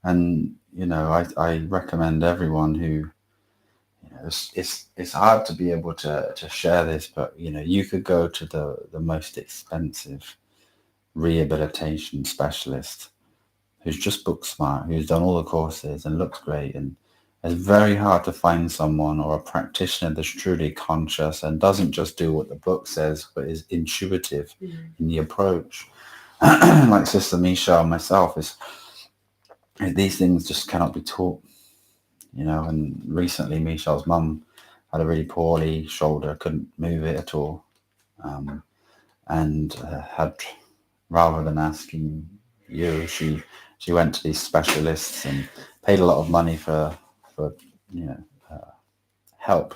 And, you know, I recommend everyone who, you know, it's hard to be able to share this, but, you know, you could go to the most expensive rehabilitation specialist who's just book smart, who's done all the courses and looks great. And it's very hard to find someone or a practitioner that's truly conscious and doesn't just do what the book says, but is intuitive in the approach. Like Sister Misha and myself, these things just cannot be taught, you know. And recently Michelle's mum had a really poorly shoulder, couldn't move it at all, and had, rather than asking you, she went to these specialists and paid a lot of money for you know, help,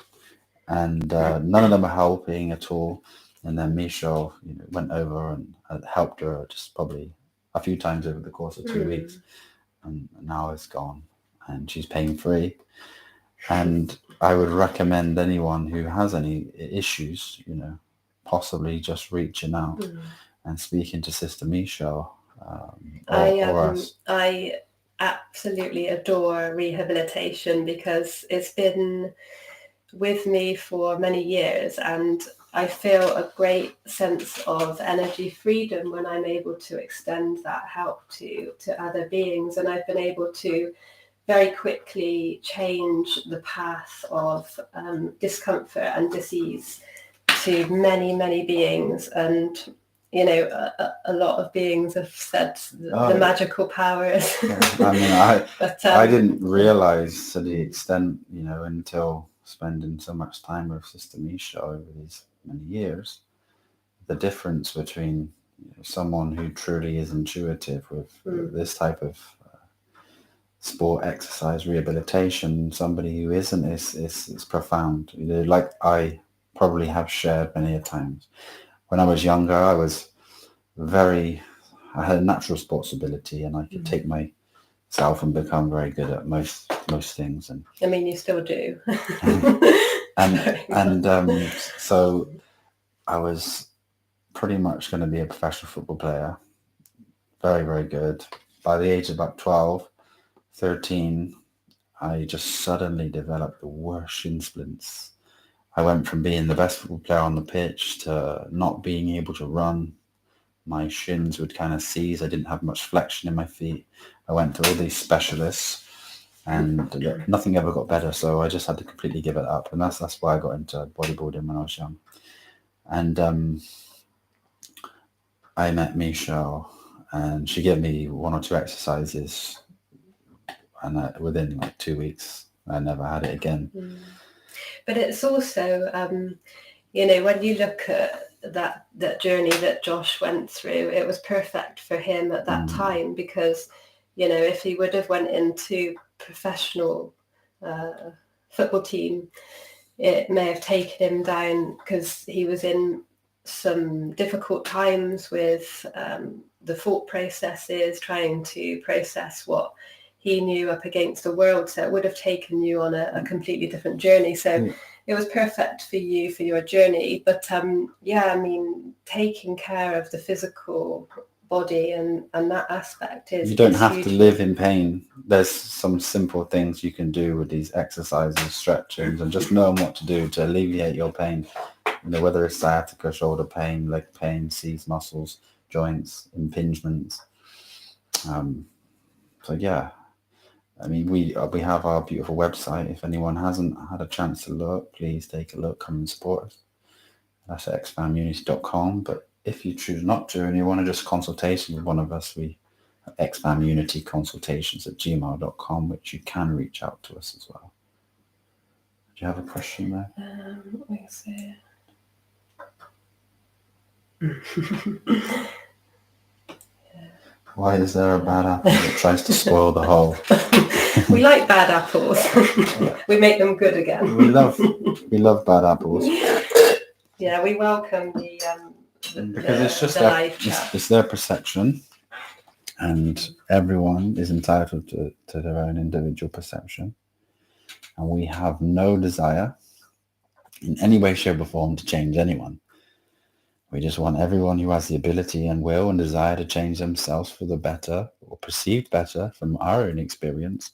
and none of them are helping at all. And then Michelle, you know, went over and helped her just probably a few times over the course of 2 weeks, and now it's gone and she's pain free. And I would recommend anyone who has any issues, you know, possibly just reaching out and speaking to Sister Michelle or us. I absolutely adore rehabilitation because it's been with me for many years, and I feel a great sense of energy freedom when I'm able to extend that help to other beings. And I've been able to very quickly change the path of discomfort and disease to many, many beings. And you know, a lot of beings have said the magical powers. Yeah. I mean, but, I didn't realize to the extent, you know, until spending so much time with Sister Misha over these many years, the difference between someone who truly is intuitive with this type of sport, exercise, rehabilitation, somebody who isn't is profound. You know, like I probably have shared many a times. When I was younger, I had a natural sports ability, and I could take myself and become very good at most things. And I mean, you still do. So I was pretty much going to be a professional football player. Very, very good. By the age of about 12, 13, I just suddenly developed the worst shin splints. I went from being the best football player on the pitch to not being able to run. My shins would kind of seize. I didn't have much flexion in my feet. I went to all these specialists and nothing ever got better. So I just had to completely give it up. And that's why I got into bodybuilding when I was young. And I met Michelle, and she gave me 1 or 2 exercises, and within like 2 weeks, I never had it again. But it's also, you know, when you look at that journey that Josh went through, it was perfect for him at that time, because, you know, if he would have went into professional football team, it may have taken him down, because he was in some difficult times with the thought processes, trying to process what he knew up against the world. So it would have taken you on a completely different journey. So it was perfect for you, for your journey. But yeah, I mean, taking care of the physical body and that aspect is... You don't have to live in pain. There's some simple things you can do with these exercises, stretchings, and just knowing what to do to alleviate your pain. You know, whether it's sciatica, shoulder pain, leg pain, seized muscles, joints, impingements. So yeah, I mean, we have our beautiful website. If anyone hasn't had a chance to look, please take a look, come and support us. That's at xfamunity.com. But if you choose not to and you want to just consultation with one of us, we have xfamunityconsultations@gmail.com, which you can reach out to us as well. Do you have a question there? Let me see. Why is there a bad apple that tries to spoil the whole? We like bad apples. We make them good again. We love bad apples. Yeah, we welcome because it's just it's their perception, and everyone is entitled to their own individual perception, and we have no desire in any way, shape or form to change anyone. We just want everyone who has the ability and will and desire to change themselves for the better, or perceived better from our own experience,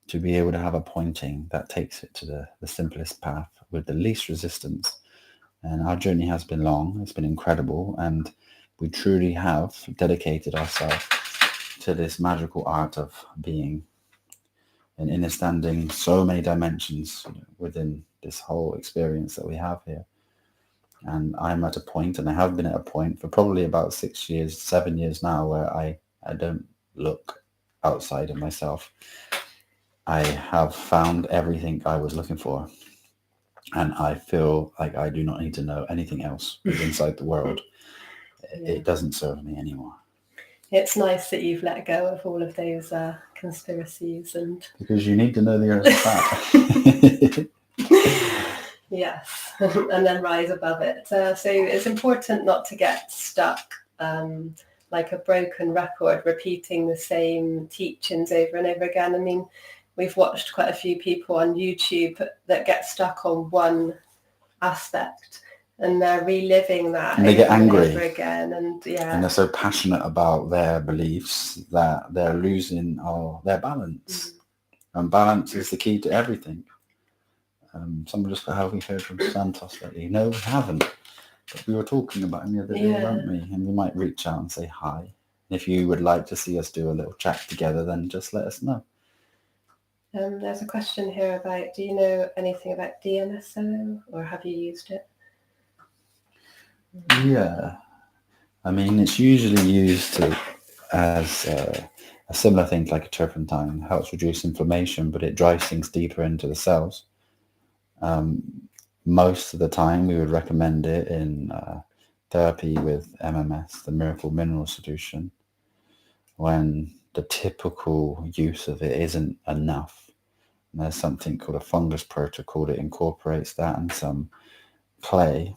to be able to have a pointing that takes it to the simplest path with the least resistance. And our journey has been long. It's been incredible. And we truly have dedicated ourselves to this magical art of being and understanding so many dimensions within this whole experience that we have here. And I'm at a point, and I have been at a point for probably about 6 years, 7 years now, where I don't look outside of myself. I have found everything I was looking for. And I feel like I do not need to know anything else inside the world. It doesn't serve me anymore. It's nice that you've let go of all of those conspiracies. Because you need to know the earth is flat. Yes, and then rise above it. So it's important not to get stuck like a broken record, repeating the same teachings over and over again. I mean, we've watched quite a few people on YouTube that get stuck on one aspect, and they're reliving that and they get over and angry over again, and and they're so passionate about their beliefs that they're losing their balance. And balance is the key to everything. Someone just put, have we heard from Santos lately? No, we haven't. But we were talking about him the other day, weren't we? And we might reach out and say hi. If you would like to see us do a little chat together, then just let us know. There's a question here about, do you know anything about DMSO, or have you used it? Yeah. I mean, it's usually used as a similar thing like a turpentine. It helps reduce inflammation, but it drives things deeper into the cells. Most of the time, we would recommend it in therapy with MMS, the miracle mineral solution, when the typical use of it isn't enough. And there's something called a fungus protocol that incorporates that and some clay,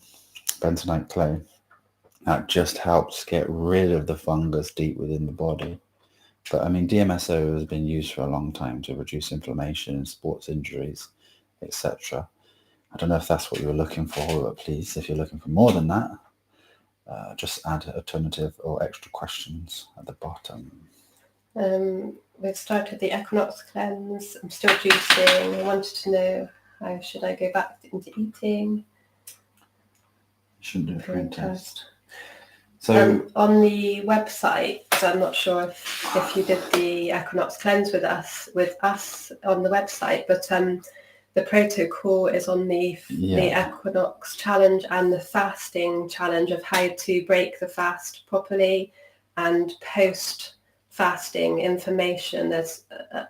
bentonite clay, that just helps get rid of the fungus deep within the body. But I mean, DMSO has been used for a long time to reduce inflammation and sports injuries, etc. I don't know if that's what you were looking for, but please, if you're looking for more than that, just add alternative or extra questions at the bottom. We've started the equinox cleanse. I'm still juicing. I wanted to know, how should I go back into eating? Shouldn't do a food test. So on the website, I'm not sure if you did the equinox cleanse with us on the website, but the protocol is on the equinox challenge and the fasting challenge of how to break the fast properly, and post fasting information. There's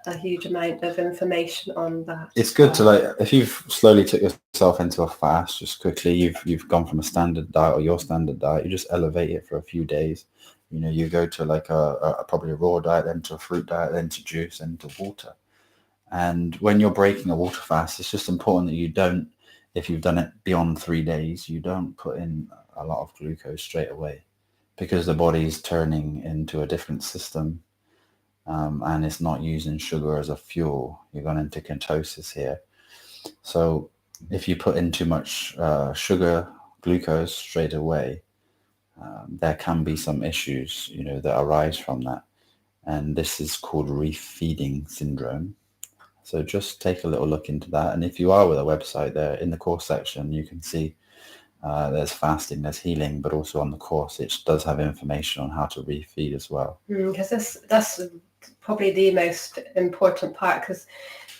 a huge amount of information on that. It's good to, like, if you've slowly took yourself into a fast, just quickly, you've gone from a standard diet or your standard diet, you just elevate it for a few days. You know, you go to like probably a raw diet, then to a fruit diet, then to juice, then to water. And when you're breaking a water fast, it's just important that you don't, if you've done it beyond 3 days, you don't put in a lot of glucose straight away, because the body's turning into a different system, and it's not using sugar as a fuel. You're going into ketosis here. So if you put in too much sugar, glucose straight away, there can be some issues, you know, that arise from that. And this is called refeeding syndrome. So just take a little look into that. And if you are with a website there, in the course section, you can see there's fasting, there's healing, but also on the course, it does have information on how to refeed as well. Because that's probably the most important part, because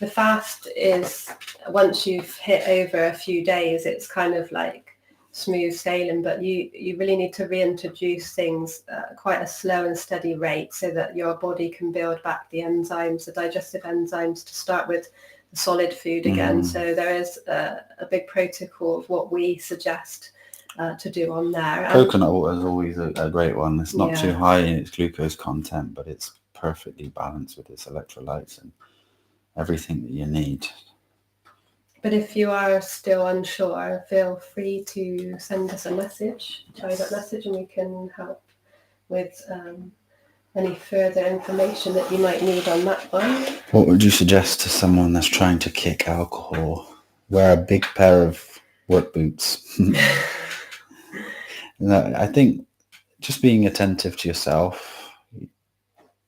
the fast is, once you've hit over a few days, it's kind of like smooth sailing, but you really need to reintroduce things at quite a slow and steady rate, so that your body can build back the enzymes, the digestive enzymes, to start with the solid food again. So there is a big protocol of what we suggest to do on there. Coconut water is always a great one. It's not too high in its glucose content, but it's perfectly balanced with its electrolytes and everything that you need. But if you are still unsure, feel free to send us a message, private message, and we can help with any further information that you might need on that one. What would you suggest to someone that's trying to kick alcohol? Wear a big pair of work boots. No, I think just being attentive to yourself,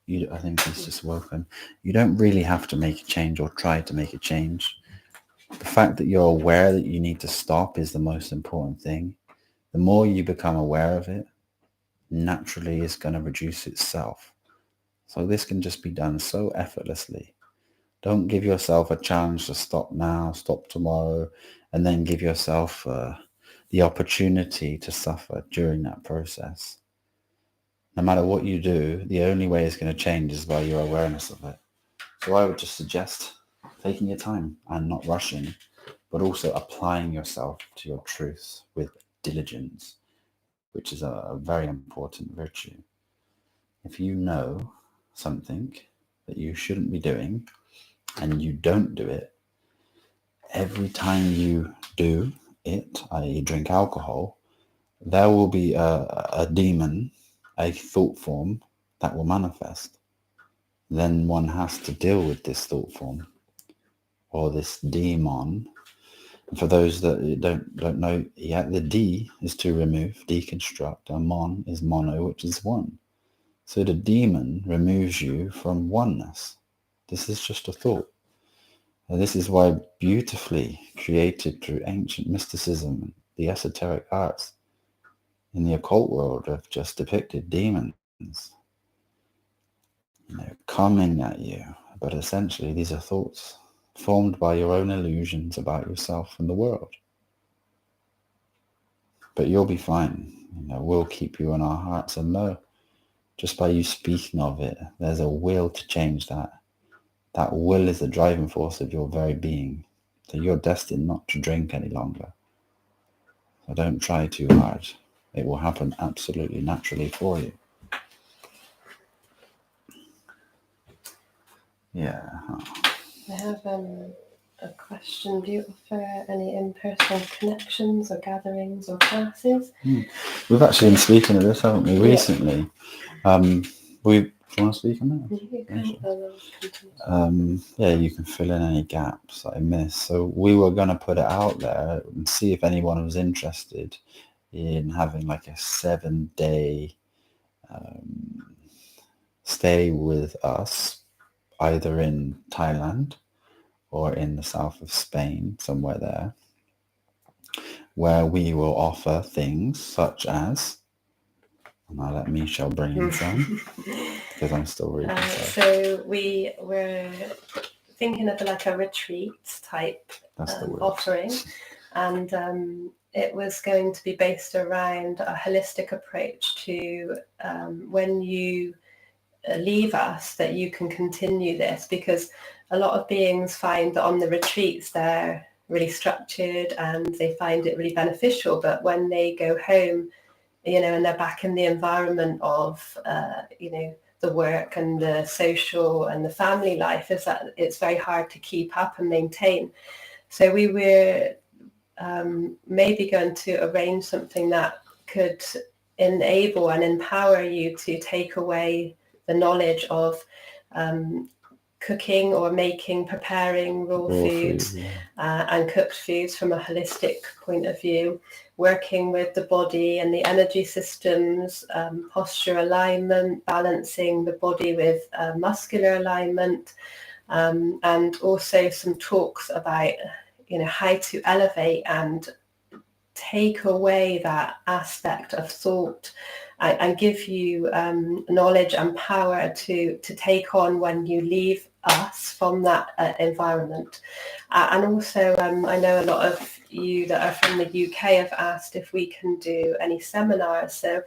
I think he's just woken. You don't really have to make a change or try to make a change. The fact that you're aware that you need to stop is the most important thing. The more you become aware of it, naturally it's going to reduce itself. So this can just be done so effortlessly. Don't give yourself a challenge to stop now, stop tomorrow, and then give yourself the opportunity to suffer during that process. No matter what you do, the only way it's going to change is by your awareness of it. So I would just suggest taking your time and not rushing, but also applying yourself to your truth with diligence, which is a very important virtue. If you know something that you shouldn't be doing and you don't do it, every time you do it, i.e. drink alcohol, there will be a demon, a thought form that will manifest. Then one has to deal with this thought form or this demon And for those that don't know yet, the D is to remove, deconstruct, and mon is mono, which is one. So the demon removes you from oneness. This is just a thought. And this is why beautifully created through ancient mysticism and the esoteric arts in the occult world have just depicted demons, coming at you. But essentially, these are thoughts formed by your own illusions about yourself and the world. But you'll be fine. We'll keep you in our hearts, and know, just by you speaking of it, there's a will to change that. That will is the driving force of your very being. So you're destined not to drink any longer. So don't try too hard. It will happen absolutely naturally for you. Yeah. I have a question. Do you offer any in-person connections or gatherings or classes? We've actually been speaking of this, haven't we, recently? Do you want to speak on that? You can fill in any gaps that I missed. So we were going to put it out there and see if anyone was interested in having like a 7-day stay with us, either in Thailand or in the south of Spain, somewhere there, where we will offer things such as, and I'll let Michelle bring in some, because I'm still reading. So we were thinking of like a retreat type offering, and it was going to be based around a holistic approach to when you leave us, that you can continue this, because a lot of beings find that on the retreats they're really structured and they find it really beneficial, but when they go home, and they're back in the environment of the work and the social and the family life, is that it's very hard to keep up and maintain. So we were maybe going to arrange something that could enable and empower you to take away the knowledge of cooking or preparing raw foods and cooked foods from a holistic point of view, working with the body and the energy systems, posture alignment, balancing the body with muscular alignment, and also some talks about how to elevate and take away that aspect of thought and give you knowledge and power to take on when you leave us from that environment. And also, I know a lot of you that are from the UK have asked if we can do any seminars. So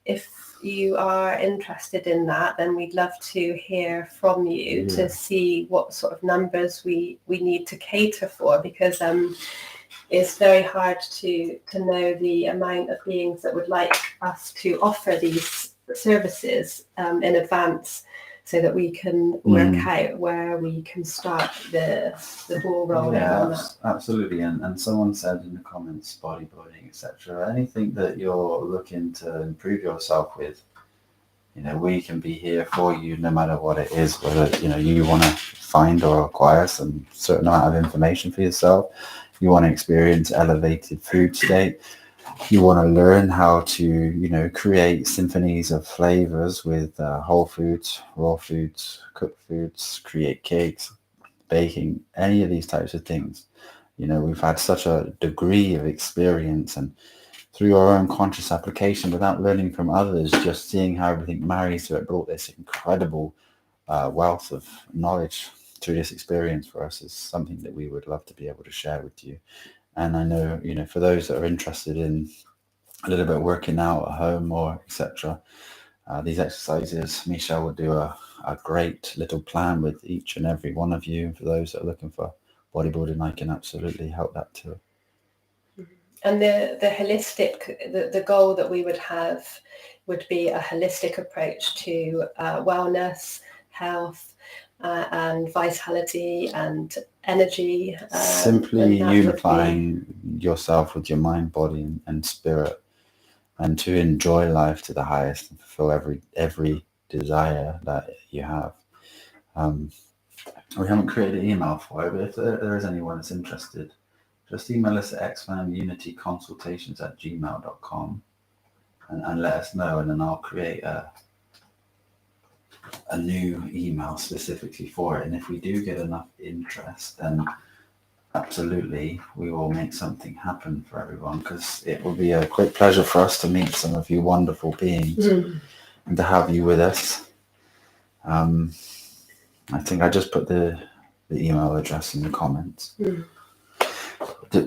if you are interested in that, then we'd love to hear from you to see what sort of numbers we need to cater for, because it's very hard to know the amount of beings that would like us to offer these services in advance, so that we can work out where we can start the ball rolling on that. Absolutely. And someone said in the comments, bodybuilding, etc., anything that you're looking to improve yourself with, we can be here for you no matter what it is, whether you want to find or acquire some certain amount of information for yourself, you want to experience elevated food state, you want to learn how to create symphonies of flavors with whole foods, raw foods, cooked foods, create cakes, baking, any of these types of things. We've had such a degree of experience, and through our own conscious application, without learning from others, just seeing how everything marries, so it brought this incredible wealth of knowledge through this experience for us, is something that we would love to be able to share with you. And I know, for those that are interested in a little bit of working out at home or etc., these exercises, Michelle will do a great little plan with each and every one of you. And for those that are looking for bodybuilding, I can absolutely help that too. And the holistic, the goal that we would have would be a holistic approach to wellness, health, and vitality and energy. Simply unifying yourself with your mind, body, and spirit, and to enjoy life to the highest and fulfill every desire that you have. We haven't created an email for it, but if there is anyone that's interested, just email us at xfamunityconsultations@gmail.com and let us know, and then I'll create a new email specifically for it. And if we do get enough interest, then absolutely we will make something happen for everyone, because it will be a great pleasure for us to meet some of you wonderful beings and to have you with us. I think I just put the email address in the comments.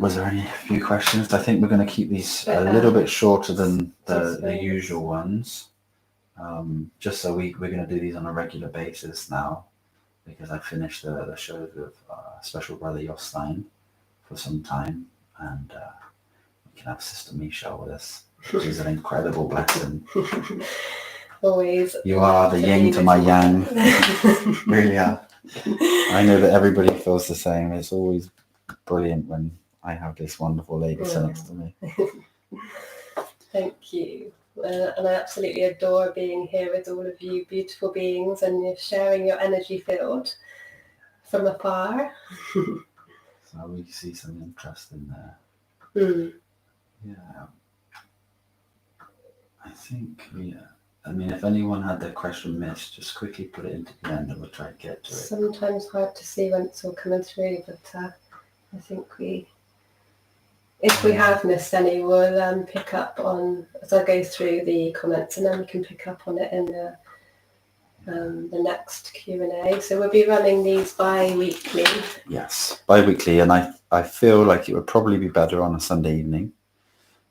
Was there any few questions? I think we're going to keep these a little bit shorter than the usual ones, just so we're going to do these on a regular basis now, because I finished the shows with special brother Jostein for some time, and we can have Sister Michelle with us, which is an incredible blessing. Always. You are the yin to my yang. Really are. I know that everybody feels the same. It's always brilliant when I have this wonderful lady sitting next to me. Thank you. And I absolutely adore being here with all of you beautiful beings, and you're sharing your energy field from afar. So we see some interest in there. Yeah. I think I mean, if anyone had their question missed, just quickly put it into the end and we'll try to get to it. Sometimes hard to see when it's all coming through, but I think if we have missed any, we'll pick up on, as I go through the comments, and then we can pick up on it in the next Q&A. So we'll be running these bi-weekly. Yes, bi-weekly, and I feel like it would probably be better on a Sunday evening.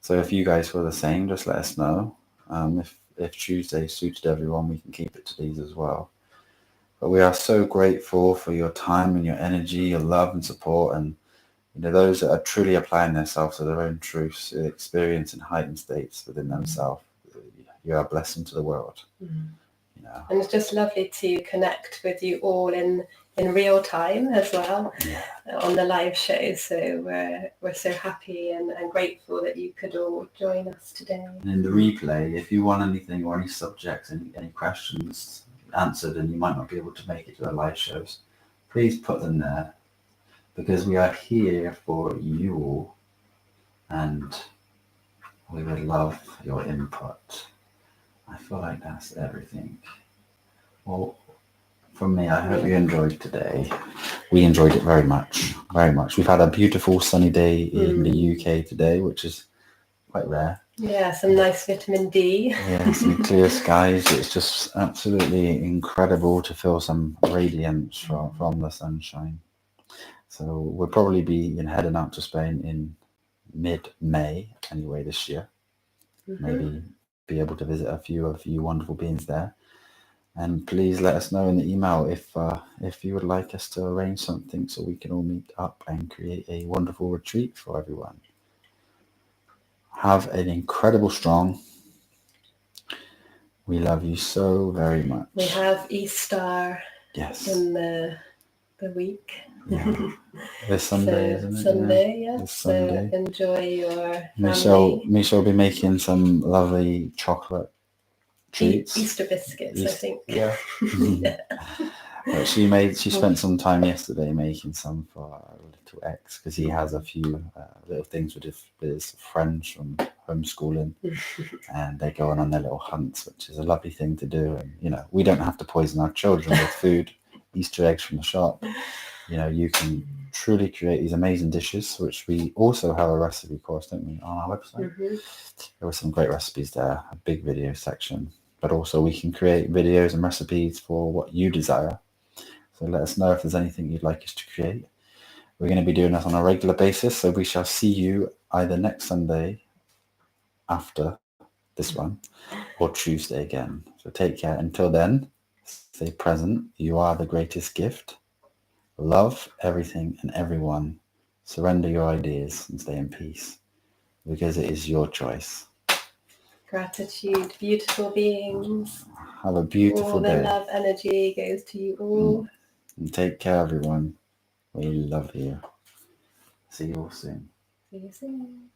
So if you guys feel the same, just let us know. If Tuesday suited everyone, we can keep it to these as well. But we are so grateful for your time and your energy, your love and support, and those that are truly applying themselves to their own truths, experiencing heightened states within themselves. You are a blessing to the world. And it's just lovely to connect with you all in real time as well on the live show. So we're so happy and grateful that you could all join us today. And in the replay, if you want anything or any subjects, any questions answered, and you might not be able to make it to the live shows, please put them there, because we are here for you all, and we would love your input. I feel like that's everything. Well, from me, I hope you enjoyed today. We enjoyed it very much, very much. We've had a beautiful sunny day in the UK today, which is quite rare. Yeah, some nice vitamin D. Yeah, some clear skies. It's just absolutely incredible to feel some radiance from the sunshine. So we'll probably be heading out to Spain in mid-May anyway this year. Maybe be able to visit a few of you wonderful beings there. And please let us know in the email if you would like us to arrange something so we can all meet up and create a wonderful retreat for everyone. Have an incredible strong. We love you so very much. We have Easter in the week. Yeah. This Sunday, isn't it? Sunday, yes. This Sunday. So enjoy your family. Michelle will be making some lovely chocolate treats. Easter biscuits, I think. Yeah. But she spent some time yesterday making some for our little ex, because he has a few little things with his friends from homeschooling, and they go on their little hunts, which is a lovely thing to do. And we don't have to poison our children with food, Easter eggs from the shop. You can truly create these amazing dishes, which we also have a recipe course, don't we, on our website? There were some great recipes there, a big video section, but also we can create videos and recipes for what you desire. So let us know if there's anything you'd like us to create. We're going to be doing this on a regular basis, so we shall see you either next Sunday after this one or Tuesday again. So take care. Until then, stay present. You are the greatest gift. Love everything and everyone. Surrender your ideas and stay in peace, because it is your choice. Gratitude, beautiful beings. Have a beautiful day. All the love energy goes to you all. And take care, everyone. We love you. See you all soon. See you soon.